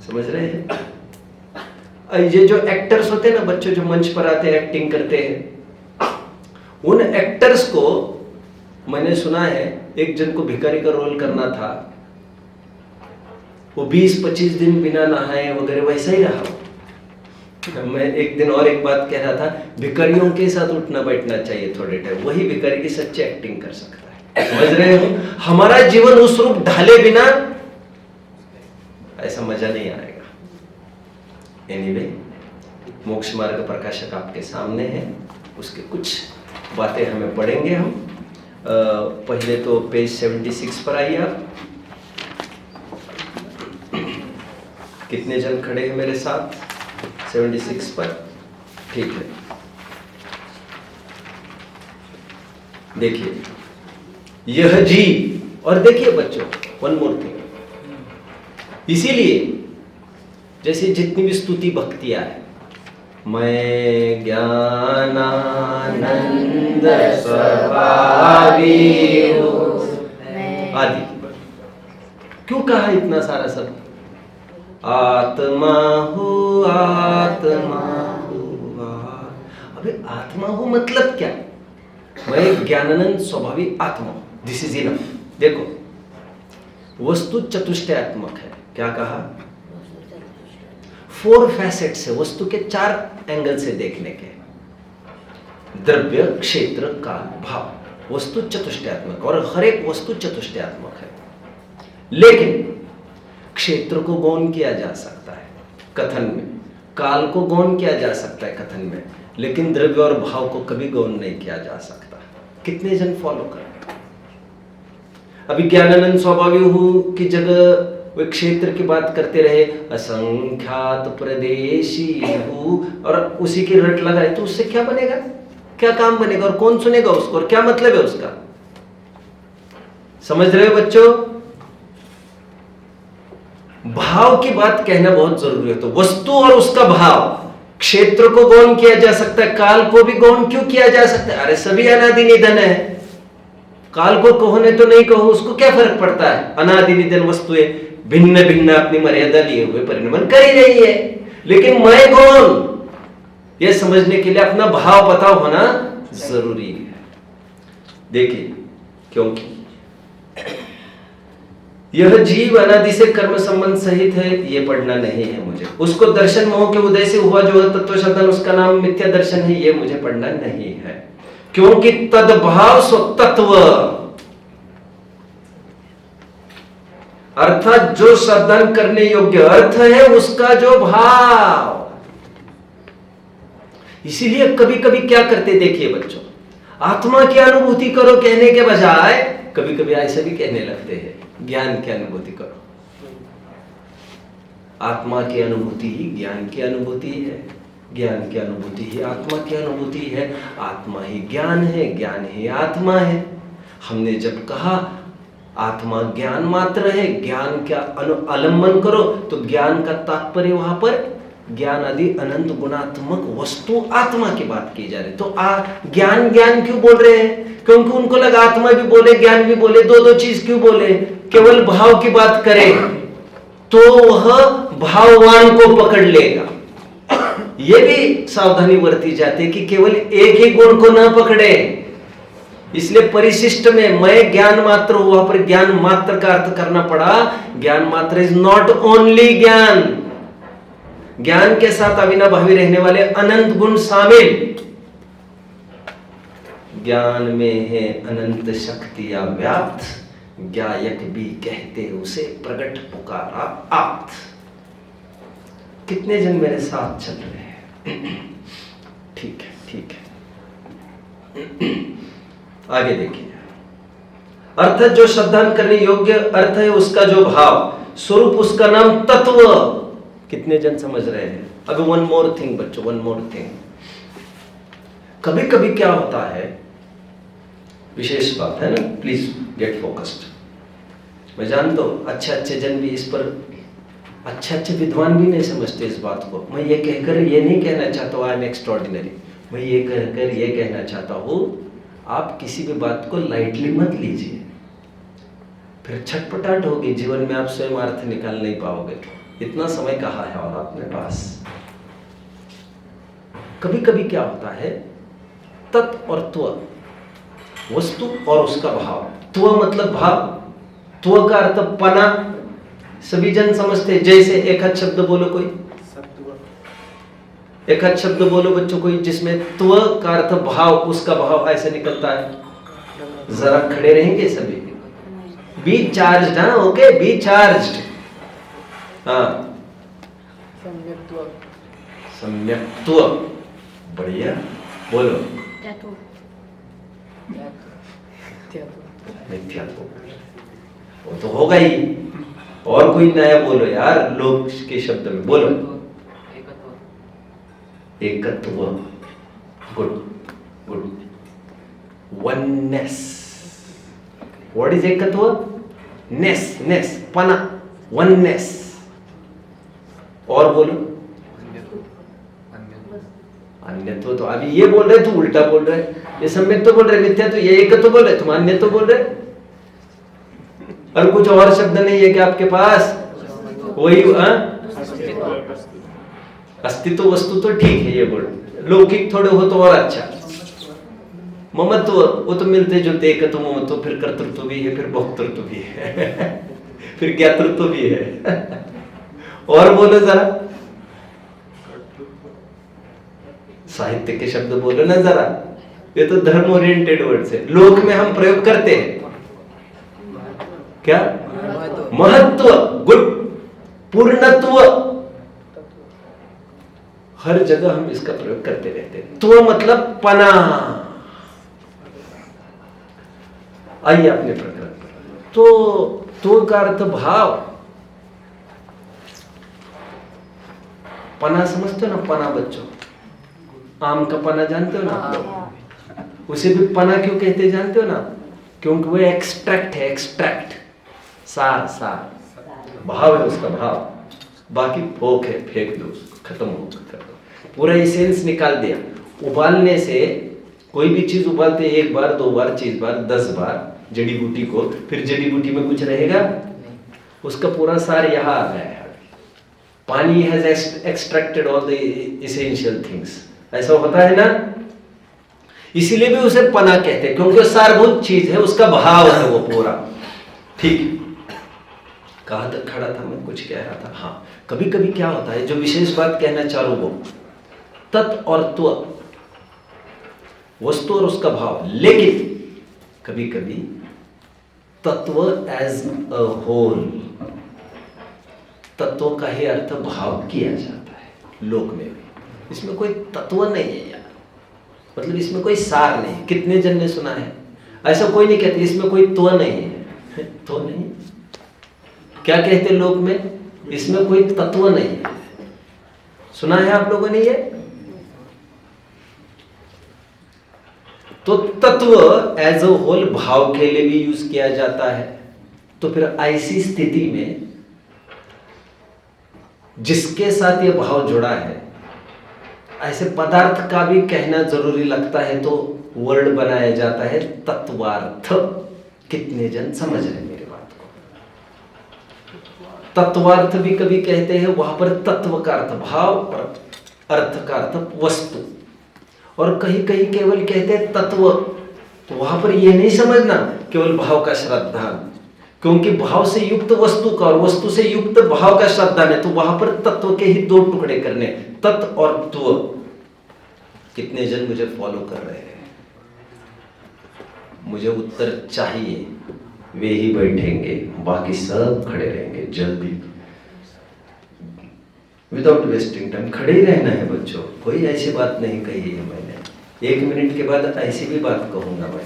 समझ रहे हैं? ये जो एक्टर्स होते हैं ना बच्चों, जो मंच पर आते हैं, एक्टिंग करते हैं, उन एक्टर्स को मैंने सुना है, एक जन को भिखारी का रोल करना था, वो 20-25 दिन बिना नहाए वगैरह वैसा ही रहा। मैं एक दिन और एक बात कह रहा था, भिखारियों के साथ उठना बैठना चाहिए थोड़े टाइम, वही भिखारी की सच्ची एक्टिंग कर सकता है। समझ रहे हो? हमारा जीवन उस रूप ढाले बिना मजा नहीं आएगा। एनीवे, मोक्ष मार्ग प्रकाशक आपके सामने है, उसके कुछ बातें हमें पढ़ेंगे हम। पहले तो पेज 76 पर आइए आप। कितने जन खड़े हैं मेरे साथ 76 पर? ठीक है, देखिए यह जीव, और देखिए बच्चों वन मोर थिंग, इसीलिए जैसे जितनी भी स्तुति भक्तियां है, मैं ज्ञानानंद स्वभावी हूँ आदि, क्यों कहा इतना सारा शब्द? आत्मा हूँ, आत्मा हूँ। अबे आत्मा हूँ मतलब क्या? मैं ज्ञानानंद स्वभावी आत्मा हूँ, दिस इज इनफ। देखो वस्तु चतुष्टयात्मक है, क्या कहा? 4 फैसेट्स है वस्तु के, 4 एंगल से देखने के, द्रव्य, क्षेत्र, काल, भाव। वस्तु चतुष्टयात्मक, और हर एक वस्तु चतुष्टयात्मक है। लेकिन क्षेत्र को गौण किया जा सकता है कथन में, काल को गौण किया जा सकता है कथन में, लेकिन द्रव्य और भाव को कभी गौण नहीं किया जा सकता। कितने जन फॉलो करें? अभी ज्ञानानंद स्वभावी हूं की जगह वे क्षेत्र की बात करते रहे, असंख्यात प्रदेशी हूं, और उसी की रट लगाए, तो उससे क्या बनेगा? क्या काम बनेगा? और कौन सुनेगा उसको? और क्या मतलब है उसका? समझ रहे हो बच्चों? भाव की बात कहना बहुत जरूरी है। तो वस्तु और उसका भाव, क्षेत्र को गौण किया जा सकता है, काल को भी गौण क्यों किया जा सकता है? अरे सभी अनादि निधन है, काल को कहो नहीं तो नहीं कहो, उसको क्या फर्क पड़ता है? अनादि निधन वस्तुएं भिन्न भिन्न अपनी मर्यादा लिए हुए परिणमन कर ही रही है। लेकिन मैं कौन, यह समझने के लिए अपना भाव पता होना जरूरी है। देखिए, क्योंकि यह जीव अनादि से कर्म संबंध सहित है, ये पढ़ना नहीं है मुझे। उसको दर्शन मोह के उदय से हुआ जो तत्व शब्दन, उसका नाम मिथ्या दर्शन है, ये मुझे पढ़ना नहीं है। क्योंकि तद्भाव स्वतत्व, अर्थात जो साधन करने योग्य अर्थ है उसका जो भाव। इसीलिए कभी कभी क्या करते देखिए बच्चों, आत्मा की अनुभूति करो कहने के बजाय कभी कभी ऐसा भी कहने लगते हैं, ज्ञान की अनुभूति करो। आत्मा की अनुभूति ही ज्ञान की अनुभूति है, ज्ञान की अनुभूति ही आत्मा की अनुभूति है, आत्मा ही ज्ञान है, ज्ञान ही आत्मा है। हमने जब कहा आत्मा ज्ञान मात्र है, ज्ञान का अनुअलंबन करो, तो ज्ञान का तात्पर्य वहां पर ज्ञान आदि अनंत गुणात्मक वस्तु आत्मा की बात की जा रही। तो ज्ञान ज्ञान क्यों बोल रहे हैं? क्योंकि उनको लगा आत्मा भी बोले ज्ञान भी बोले, दो चीज क्यों बोले? केवल भाव की बात करें तो वह भाववान को पकड़ लेगा। यह भी सावधानी बरती जाती है कि केवल एक ही गुण को न पकड़े। इसलिए परिशिष्ट में मैं ज्ञान मात्र हुआ पर ज्ञान मात्र का अर्थ करना पड़ा। ज्ञान मात्र इज नॉट ओनली ज्ञान, ज्ञान के साथ अविनाभावी रहने वाले अनंत गुण शामिल। ज्ञान में है अनंत शक्तियां व्याप्त, ज्ञायक भी कहते उसे प्रगट पुकारा आप्त। कितने जन मेरे साथ चल रहे हैं? ठीक है, ठीक है। आगे देखिए, अर्थात जो श्रद्धान करने योग्य अर्थ है उसका जो भाव स्वरूप, उसका नाम तत्व। कितने जन समझ रहे हैं? अब वन मोर थिंग बच्चों, वन मोर थिंग। कभी कभी क्या होता है, विशेष बात है ना, प्लीज गेट फोकस्ड। मैं जानता हूं अच्छे अच्छे जन भी इस पर, अच्छे विद्वान भी नहीं समझते इस बात को। मैं ये कहकर ये नहीं कहना चाहता हूं आई एम एक्स्ट्रॉर्डिनरी, मैं ये कहकर ये कहना चाहता हूं आप किसी भी बात को लाइटली मत लीजिए, फिर छटपटाहट होगी जीवन में, आप स्वयं अर्थ निकाल नहीं पाओगे। इतना समय कहा है और अपने पास। कभी कभी क्या होता है, तत् और त्व, वस्तु और उसका भाव। त्व मतलब भाव, त्व का अर्थ पना, सभी जन समझते। जैसे एक हाथ शब्द बोलो कोई, एक हाथ शब्द बोलो बच्चों कोई, जिसमें त्व का अर्थ भाव, उसका भाव ऐसे निकलता है। जरा खड़े रहेंगे सभी, B charged, okay, B charged. हाँ, सम्यक्त्व। सम्यक्त्व, बढ़िया, बोलो। त्यात्व। मिथ्यात्व, वो तो होगा ही। और कोई नया बोलो यार, लोग के शब्द में बोलो। एकत्व, good good. Oneness, what is एकत्व? नेस, नेस, पना, वननेस। और बोलो। अन्यत्व तो अभी ये बोल रहे, तू उल्टा बोल रहे। ये सम्यक तो बोल रहे, मिथ्या तो, ये एकत्व बोल रहे, तुम अन्य तो बोल रहे। और कुछ और शब्द नहीं है कि आपके पास? वही अस्तित्व, वस्तु तो ठीक है, ये बोल। लौकिक थोड़े हो तो और अच्छा। ममत्व, वो तो मिलते जुलते, एकत्व ममत्व, फिर कर्तृत्व भी है, फिर भोक्तृत्व भी है, फिर ज्ञातृत्व भी है। और बोलो जरा, साहित्य के शब्द बोलो ना जरा। ये तो धर्म ओरिएंटेड वर्ड्स है, लोक में हम प्रयोग करते हैं। क्या? महत्व, गुड। पूर्णत्व, हर जगह हम इसका प्रयोग करते रहते हैं। तो मतलब पना। आइए अपने प्रकरण पर। तो का अर्थ भाव। पना समझते हो ना, पना बच्चों? आम का पना जानते हो ना आप लोग? उसे भी पना क्यों कहते हैं जानते हो ना? क्योंकि वो एक्सट्रैक्ट है, एक्सट्रैक्ट, सार, सार, भाव है उसका, भाव। बाकी फोक है, फेंक दो उसको, खत्म हो गया, पूरा एसेंस निकाल दिया। उबालने से, कोई भी चीज उबालते 1 बार 2 बार 4 बार 10 बार जड़ी बूटी को, फिर जड़ी बूटी में कुछ रहेगा? उसका पूरा सार यहाँ आ गया है। पानी has extracted all the essential things. ऐसा होता है ना? इसीलिए भी उसे पना कहते हैं, क्योंकि सारभूत चीज है, उसका भाव है वो पूरा। ठीक, कहां तक खड़ा था मैं? कुछ कह रहा था। हाँ, कभी कभी क्या होता है, जो विशेष बात कहना चाहूं वो तत् और त्व, वस्तु और उसका भाव। लेकिन कभी कभी तत्व एज अ होल, तत्व का ही अर्थ भाव किया जाता है लोक में भी। इसमें कोई तत्व नहीं है यार, मतलब इसमें कोई सार नहीं। कितने जन ने सुना है? ऐसा कोई नहीं कहते इसमें कोई त्व नहीं है। तो नहीं, क्या कहते लोक में? इसमें कोई तत्व नहीं है। सुना है आप लोगों ने ये? तो तत्व एज अ होल भाव के लिए भी यूज किया जाता है। तो फिर ऐसी स्थिति में जिसके साथ ये भाव जुड़ा है, ऐसे पदार्थ का भी कहना जरूरी लगता है, तो वर्ड बनाया जाता है तत्वार्थ। कितने जन समझ रहे हैं मेरे बात को? तत्वार्थ भी कभी कहते हैं, वहां पर तत्व का अर्थ भाव और अर्थ का अर्थ वस्तु। और कहीं कहीं केवल कहते हैं तत्व, तो वहां पर यह नहीं समझना केवल भाव का श्रद्धान, क्योंकि भाव से युक्त वस्तु का और वस्तु से युक्त भाव का श्रद्धान है, तो वहां पर तत्व के ही 2 टुकड़े करने, तत् और त्व। कितने जन मुझे फॉलो कर रहे हैं? मुझे उत्तर चाहिए, वे ही बैठेंगे, बाकी सब खड़े रहेंगे। जल्दी, विदाउट वेस्टिंग टाइम खड़े ही रहना है बच्चों। कोई ऐसी बात नहीं कही है मैंने। 1 मिनट के बाद ऐसी भी बात कहूंगा मैं।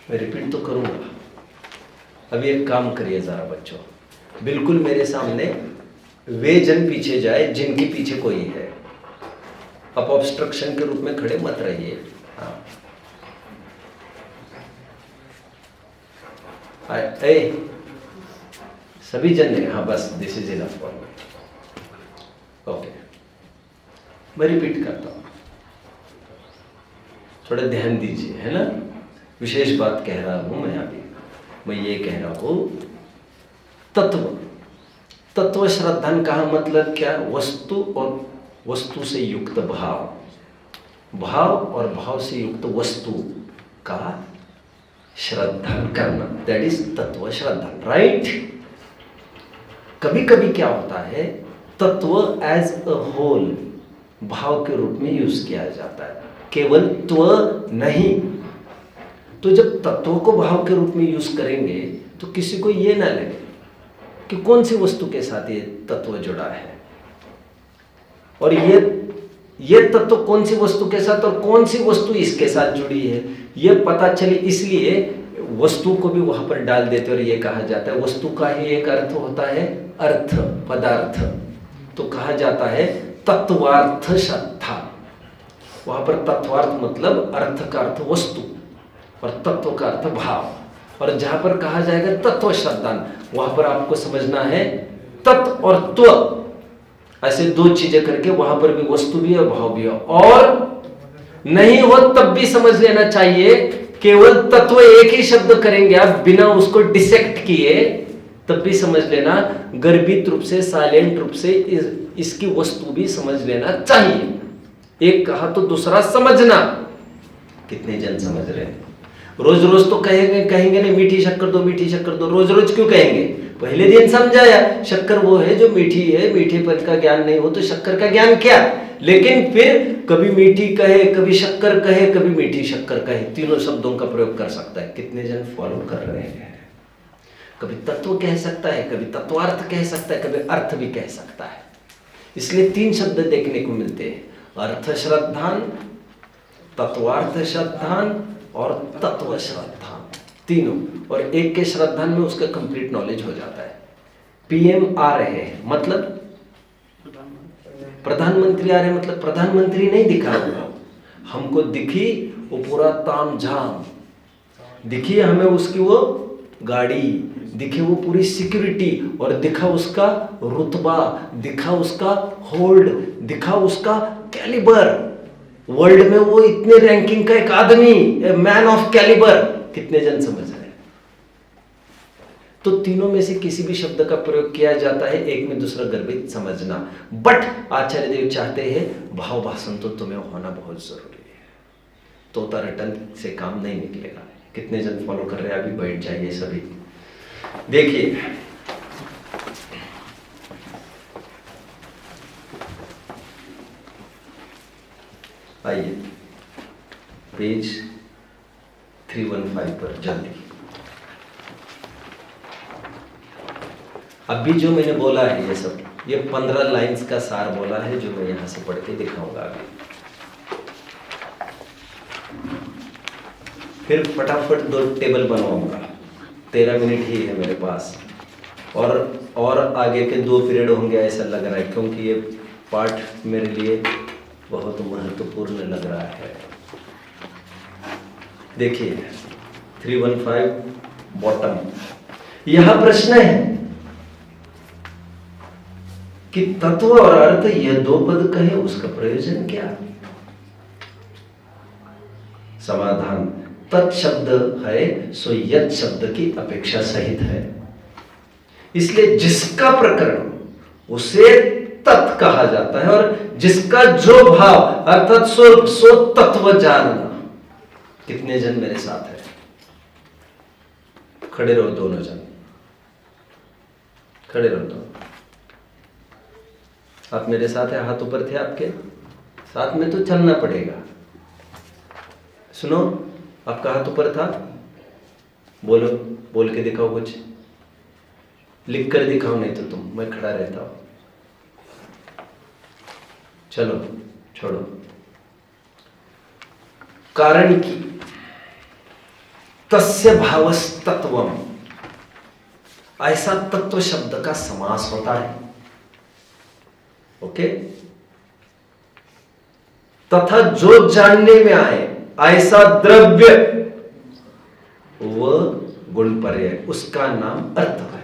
मैं रिपीट तो करूंगा। अभी एक काम करिए जरा बच्चों, बिल्कुल मेरे सामने वे जन पीछे जाए जिनके पीछे कोई है। आप ऑब्स्ट्रक्शन के रूप में खड़े मत रहिए। हाँ, ए, सभी जन ने, हाँ बस, this is enough for me. Okay, मैं रिपीट करता हूं, थोड़ा ध्यान दीजिए, है ना? विशेष बात कह रहा हूं मैं अभी। मैं ये कह रहा हूं, तत्व, तत्व श्रद्धान का मतलब क्या? वस्तु और वस्तु से युक्त भाव, भाव और भाव से युक्त वस्तु का श्रद्धान करना, दैट इज तत्व श्रद्धान, राइट? कभी कभी क्या होता है, तत्व एज अ होल भाव के रूप में यूज किया जाता है, केवल त्व नहीं। तो जब तत्वों को भाव के रूप में यूज करेंगे तो किसी को ये ना लगे कि कौन सी वस्तु के साथ ये तत्व जुड़ा है, और ये तत्व कौन सी वस्तु के साथ और कौन सी वस्तु इसके साथ जुड़ी है, ये पता चले, इसलिए वस्तु को भी वहां पर डाल देते और ये कहा जाता है वस्तु का ही एक अर्थ होता है अर्थ, पदार्थ। तो कहा जाता है तत्वार्थ श्रद्धा। वहां पर तत्वार्थ मतलब अर्थ का अर्थ वस्तु और तत्व का अर्थ भाव। और जहां पर कहा जाएगा तत्व श्रद्धान, वहां पर आपको समझना है तत्व और त्व, ऐसे दो चीजें करके वहां पर भी वस्तु भी है भाव भी है। और नहीं हो तब भी समझ लेना चाहिए, केवल तत्व एक ही शब्द करेंगे आप बिना उसको डिसेक्ट किए, तब भी समझ लेना गर्भित रूप से, साइलेंट रूप से इसकी वस्तु भी समझ लेना चाहिए। एक कहा तो दूसरा समझना। कितने जन समझ रहे हैं? रोज रोज तो कहेंगे नहीं मीठी शक्कर दो, मीठी शक्कर दो, रोज रोज क्यों कहेंगे? पहले दिन समझाया शक्कर वो है जो मीठी है, मीठेपन का ज्ञान नहीं हो तो शक्कर का ज्ञान क्या। लेकिन फिर कभी मीठी कहे, कभी शक्कर कहे, कभी मीठी शक्कर कहे, तीनों शब्दों का प्रयोग कर सकता है। कितने जन फॉलो कर रहे हैं? कभी तत्व कह सकता है, कभी तत्वार्थ कह सकता है, कभी अर्थ भी कह सकता है। इसलिए तीन शब्द देखने को मिलते हैं, अर्थ श्रद्धान, तत्वार्थ श्रद्धान और तत्व श्रद्धान, तीनों। और एक के श्रद्धान में उसका कंप्लीट नॉलेज हो जाता है। पीएम आ रहे हैं मतलब प्रधानमंत्री आ रहे हैं, मतलब प्रधानमंत्री नहीं दिखा हुआ हमको, दिखी वो पूरा ताम झाम, दिखी हमें उसकी वो गाड़ी, दिखे वो पूरी सिक्योरिटी, और दिखा उसका रुतबा, दिखा उसका होल्ड, दिखा उसका कैलिबर, वर्ल्ड में वो इतने रैंकिंग का एक आदमी, मैन ऑफ कैलिबर। कितने जन समझ रहे हैं? तो तीनों में से किसी भी शब्द का प्रयोग किया जाता है, एक में दूसरा गर्भित समझना। बट आचार्य देव चाहते हैं भाव भाषण तो तुम्हें होना बहुत जरूरी है, तोता रटन से काम नहीं निकलेगा। कितने जन फॉलो कर रहे हैं? अभी बैठ जाइए सभी। देखिए आइए पेज 315 पर जल्दी। अभी जो मैंने बोला है ये सब, ये 15 लाइंस का सार बोला है जो मैं यहां से पढ़ के दिखाऊंगा अभी। फिर फटाफट 2 टेबल बनवाऊंगा, 13 मिनट ही है मेरे पास, और आगे के 2 पीरियड होंगे ऐसा लग रहा है, क्योंकि ये पाठ मेरे लिए बहुत महत्वपूर्ण लग रहा है। देखिए 315 बॉटम, यह प्रश्न है कि तत्व और अर्थ यह 2 पद कहे, उसका प्रयोजन क्या? समाधान, तत् शब्द है सो यत् शब्द की अपेक्षा सहित है, इसलिए जिसका प्रकरण उसे तत् कहा जाता है, और जिसका जो भाव अर्थात सो तत्व जानना। कितने जन मेरे साथ है? खड़े रहो दोनों जन, खड़े रहो दोनों। आप मेरे साथ है, हाथ ऊपर थे आपके, साथ में तो चलना पड़ेगा। सुनो, आपका हाथ ऊपर था, बोलो, बोल के दिखाओ, कुछ लिख कर दिखाओ, नहीं तो तुम, मैं खड़ा रहता हूं। चलो छोड़ो। कारण की तस्य भावस्तत्वम, ऐसा तत्व शब्द का समास होता है। ओके, तथा जो जानने में आए ऐसा द्रव्य वह गुण पर्याय, उसका नाम अर्थ है।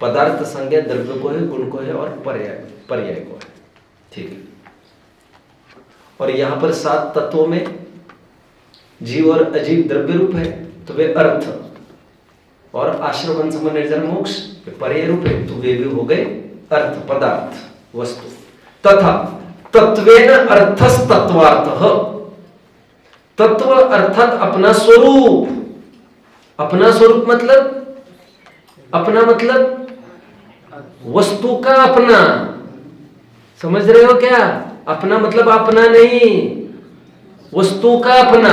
पदार्थ संज्ञा द्रव्य को है, गुण को है, और पर्याय को है। ठीक है। और यहां पर 7 तत्वों में जीव और अजीव द्रव्य रूप है, तो वे अर्थ, और आश्रम वंश निर्जन मोक्ष पर्याय रूप है, तो वे भी हो गए अर्थ, पदार्थ, वस्तु। तथा तत्वेन अर्थस्तत्वार्थः, तत्व अर्थात अपना स्वरूप। अपना स्वरूप मतलब, अपना मतलब वस्तु का अपना, समझ रहे हो क्या? अपना मतलब अपना नहीं, वस्तु का अपना।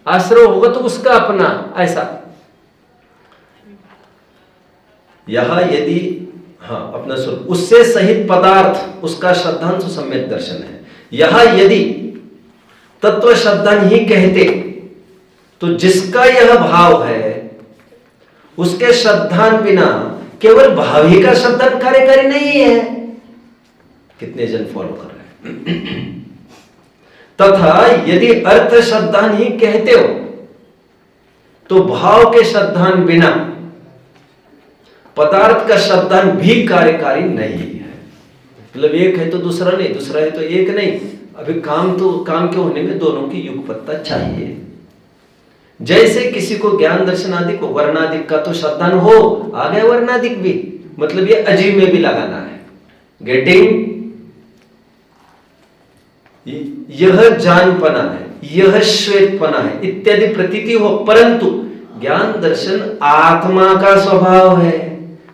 आश्रय होगा तो उसका अपना, ऐसा। यह यदि अपना स्वरूप उससे सहित पदार्थ उसका श्रद्धांशु सम्यक दर्शन है। यह यदि तत्व श्रद्धान ही कहते तो जिसका यह भाव है उसके श्रद्धान बिना केवल भाव ही का श्रद्धान कार्यकारी नहीं है। कितने जन फॉलो कर रहे हैं? तथा यदि अर्थ श्रद्धान ही कहते हो तो भाव के श्रद्धान बिना पदार्थ का श्रद्धान भी कार्यकारी नहीं है। मतलब एक है तो दूसरा नहीं, दूसरा है तो एक नहीं। अभी काम के होने में दोनों की युगपत्ता चाहिए। जैसे किसी को ज्ञान दर्शन आदि को वर्णादिक का तो श्रद्धान हो, आ गया वर्णादिक भी, मतलब ये अजीब में भी लगाना है। गेटिंग? यह जानपना है, यह श्वेतपना है इत्यादि प्रतीति हो, परंतु ज्ञान दर्शन आत्मा का स्वभाव है,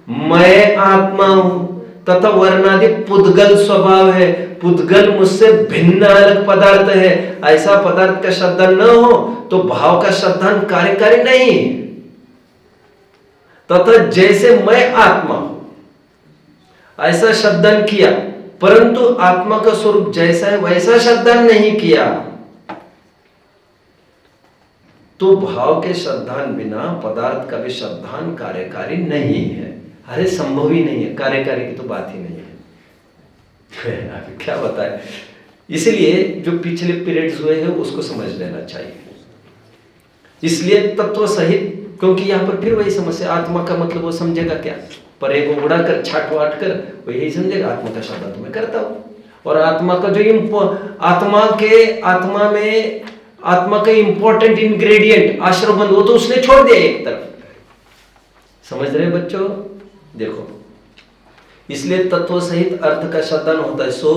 मैं आत्मा हूं, तथा वर्णादि पुद्गल स्वभाव है, पुद्गल मुझसे भिन्न अलग पदार्थ है। ऐसा पदार्थ का श्रद्धान न हो तो भाव का श्रद्धान कार्यकारी नहीं। तथा जैसे मैं आत्मा हूं ऐसा श्रद्धान किया, परंतु आत्मा का स्वरूप जैसा है वैसा श्रद्धान नहीं किया, तो भाव के श्रद्धान बिना पदार्थ का भी श्रद्धान कार्यकारी नहीं है। अरे संभव ही नहीं है, कार्यकारी की तो बात ही नहीं है। क्या बताए? इसलिए जो पिछले पीरियड्स हुए हैं उसको समझ लेना चाहिए। इसलिए तत्व सहित, क्योंकि यहां पर फिर वही समस्या, आत्मा का मतलब वो समझेगा क्या? परे को उड़ाकर छाट वाट कर वो यही समझेगा आत्मा का शब्द तो मैं करता हूं। और आत्मा का जो आत्मा का इंपॉर्टेंट इंग्रेडिएंट आश्रमबंध, वो तो उसने छोड़ दिया एक तरफ। समझ रहे बच्चों? देखो, इसलिए तत्व सहित अर्थ का श्रद्धान होता है सो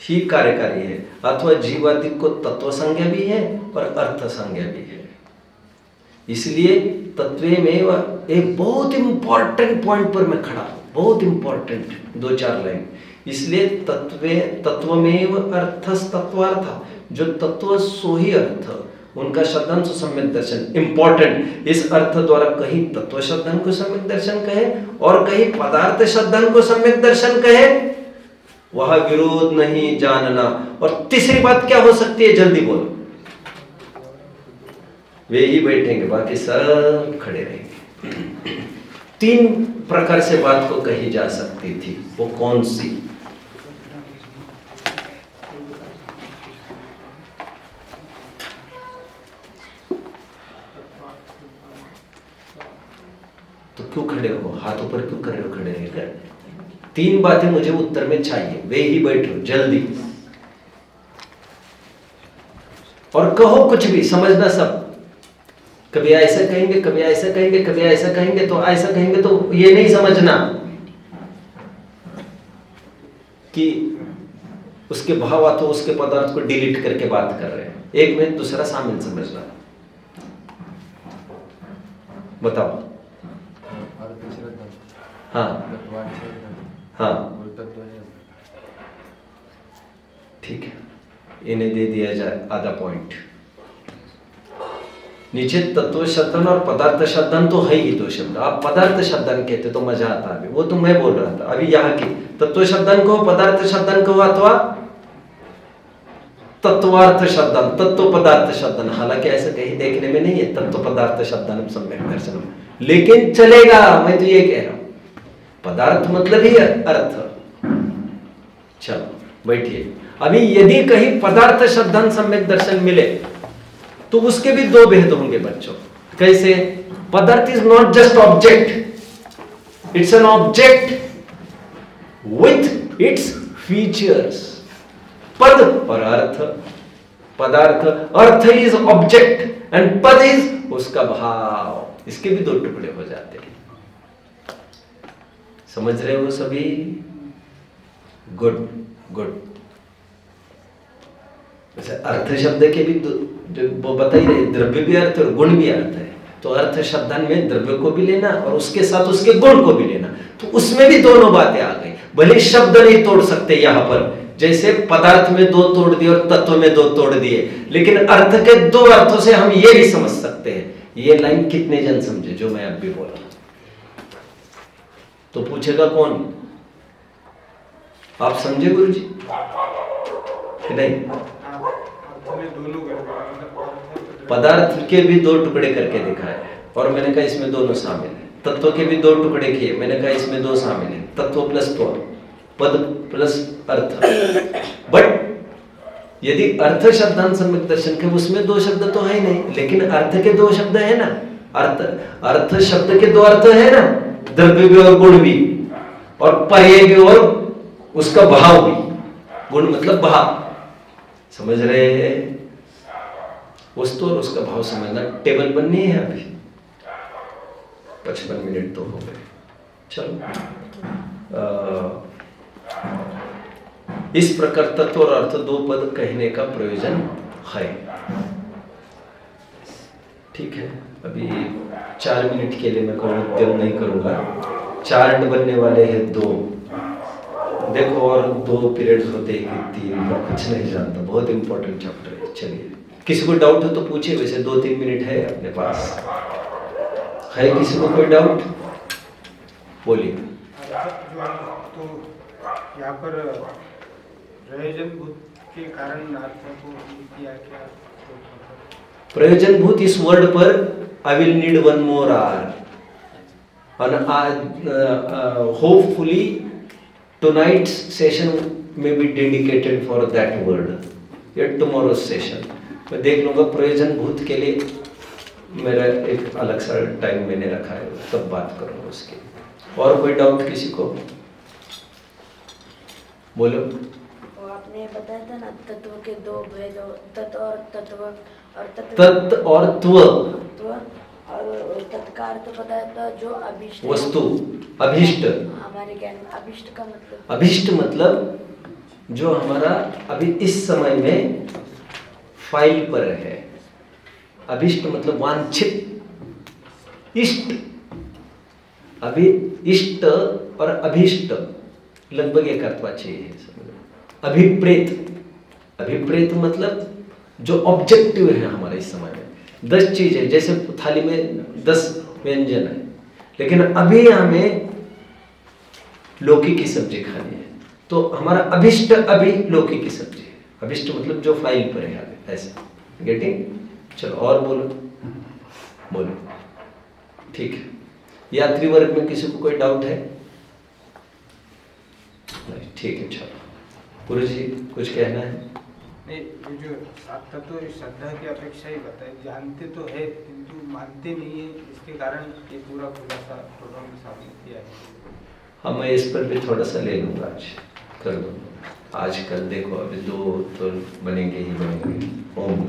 ही कार्यकारी है, अथवा जीवादिक को तत्व संज्ञा भी है और अर्थ संज्ञा भी है। इसलिए तत्वे में एक बहुत इंपॉर्टेंट पॉइंट पर मैं खड़ा हूं, बहुत इंपॉर्टेंट 2-4 लाइन। इसलिए तत्वमेव अर्थस तत्वार्थ, जो तत्व सो ही अर्थ, उनका श्रद्धान सो सम्यक दर्शन इंपॉर्टेंट। इस अर्थ द्वारा कहीं तत्व श्रद्धान को सम्यक दर्शन कहे और कहीं पदार्थ श्रद्धान को सम्यक दर्शन कहे, वह विरोध नहीं जानना। और तीसरी बात क्या हो सकती है? जल्दी बोलो। वे ही बैठेंगे, बाकी सब खड़े रहेंगे। 3 प्रकार से बात को कही जा सकती थी, वो कौन सी? तो क्यों खड़े हो? हाथ ऊपर क्यों कर रहे हो? खड़े रहकर 3 बातें मुझे उत्तर में चाहिए। वे ही बैठो जल्दी, और कहो कुछ भी, समझना सब। कभी ऐसा कहेंगे, कभी ऐसा कहेंगे, कभी ऐसा कहेंगे, तो ऐसा कहेंगे, तो ये नहीं समझना कि उसके भाव अथवा उसके पदार्थ को डिलीट करके बात कर रहे हैं। एक में दूसरा शामिल समझना। बताओ। हाँ, ठीक है, इन्हें दे दिया जाए आधा पॉइंट। नीचे तत्व श्रद्धान और पदार्थ श्रद्धान तो है ही 2 शब्द। आप पदार्थ श्रद्धान कहते तो मजा आता है, वो तो मैं बोल रहा था। अभी यहाँ की तत्व श्रद्धान को, पदार्थ श्रद्धान को, अथवा तत्वार्थ श्रद्धान, तत्व पदार्थ श्रद्धान। हालांकि ऐसा कहीं देखने में नहीं है तत्व पदार्थ श्रद्धान सम्यक दर्शन, लेकिन चलेगा। मैं तो ये कह रहा हूं, पदार्थ मतलब ही अर्थ। चलो बैठिए। अभी यदि कहीं पदार्थ श्रद्धान सम्यक दर्शन मिले तो उसके भी 2 भेद होंगे बच्चों। कैसे? पदार्थ is not just object, it's an object with its features. पद और अर्थ। पदार्थ, अर्थ इज ऑब्जेक्ट एंड पद इज उसका भाव। इसके भी 2 टुकड़े हो जाते हैं। समझ रहे हो सभी? Good good. वैसे अर्थ शब्द के भी जो वो बता ही रहे, द्रव्य भी अर्थ और गुण भी अर्थ है। तो अर्थ शब्दान में द्रव्य को भी लेना और उसके साथ उसके गुण को भी लेना, तो उसमें भी दोनों बातें आ गई। भले शब्द नहीं तोड़ सकते यहाँ पर, जैसे पदार्थ में दो तोड़ दिए और तत्व में दो तोड़ दिए, लेकिन अर्थ के दो अर्थों से हम ये भी समझ सकते हैं। ये लाइन कितने जन समझे जो मैं अब भी बोला? तो पूछेगा कौन? आप समझे गुरु जी कि नहीं? पदार्थ के भी दो टुकड़े करके दिखाए और मैंने कहा इसमें दोनों शामिल है। तत्व के भी दो टुकड़े किए, मैंने कहा इसमें दो शामिल है। तत्व प्लस पद प्लस अर्थ। बट यदि अर्थ शब्दांत सम्यक दर्शन के उसमें दो शब्द तो है ही नहीं, लेकिन अर्थ के दो शब्द है ना। अर्थ शब्द के दो अर्थ है ना, द्रव्य भी और गुण भी, और पर्याय भी और उसका भाव भी। गुण मतलब भाव, समझ रहे हैं? वस्तु और उसका भाव समझना। टेबल बननी है अभी, 55 मिनट तो हो गए। चलो, इस प्रकार तत्व और अर्थ दो पद कहने का प्रयोजन है। ठीक है, अभी 4 मिनट के लिए मैं उद्यम नहीं करूंगा। चार्ट बनने वाले हैं 2, देखो, और 2 पीरियड्स होते हैं 3, मैं कुछ नहीं जानता, बहुत इंपॉर्टेंट चैप्टर है। चलिए, किसी को डाउट हो तो पूछे, वैसे 2-3 मिनट है अपने पास। है किसी को कोई डाउट? बोलिए। तो यहाँ पर प्रयोजनभूत के कारण अर्थ को किया क्या? प्रयोजनभूत इस वर्ड पर I will need 1 more hour and hopefully tonight's session may be dedicated for that word, या tomorrow's session मैं देख लूंगा। प्रयोजनभूत के लिए मेरा एक अलग सा टाइम मैंने रखा है, तब बात करूंगा उसकी। और कोई डाउट किसी को? बोलो। आपने बताया था ना तत्व के 2 भेद, तत्व और तत्व और तत् और त्व, और तत्का अर्थ बताया था जो अभिष्ट वस्तु, अभिष्ट। हमारे ज्ञान में अभिष्ट का मतलब, अभिष्ट मतलब जो हमारा अभी इस समय में फाइल पर है। अभिष्ट मतलब वांछित, इष्ट। अभी इष्ट और अभिष्ट लगभग एक अर्थवाची है। अभिप्रेत, अभिप्रेत मतलब जो ऑब्जेक्टिव है हमारे इस समय में। 10 चीजें, जैसे थाली में 10 व्यंजन है, लेकिन अभी हमें लौकी की सब्जी खानी है, तो हमारा अभिष्ट अभी लौकी की सब्जी है। अभिष्ट मतलब जो फाइल पर है, ऐसा। गेटिंग? चलो, और बोलो। ठीक है, यात्री वर्ग में किसी को कोई डाउट है? नहीं, ठीक है। चलो, गुरु जी कुछ कहना है? नहीं, जो तत्व श्रद्धा की अपेक्षा ही बताए, जानते तो है किंतु मानते नहीं है, इसके कारण ये पूरा खुलासा प्रोग्राम सामने किया है। हाँ, मैं इस पर भी थोड़ा सा ले लूँगा, आज कर दूँगा। आज कल देखो, अभी 2 तो बनेंगे ही बनेंगे। ओम।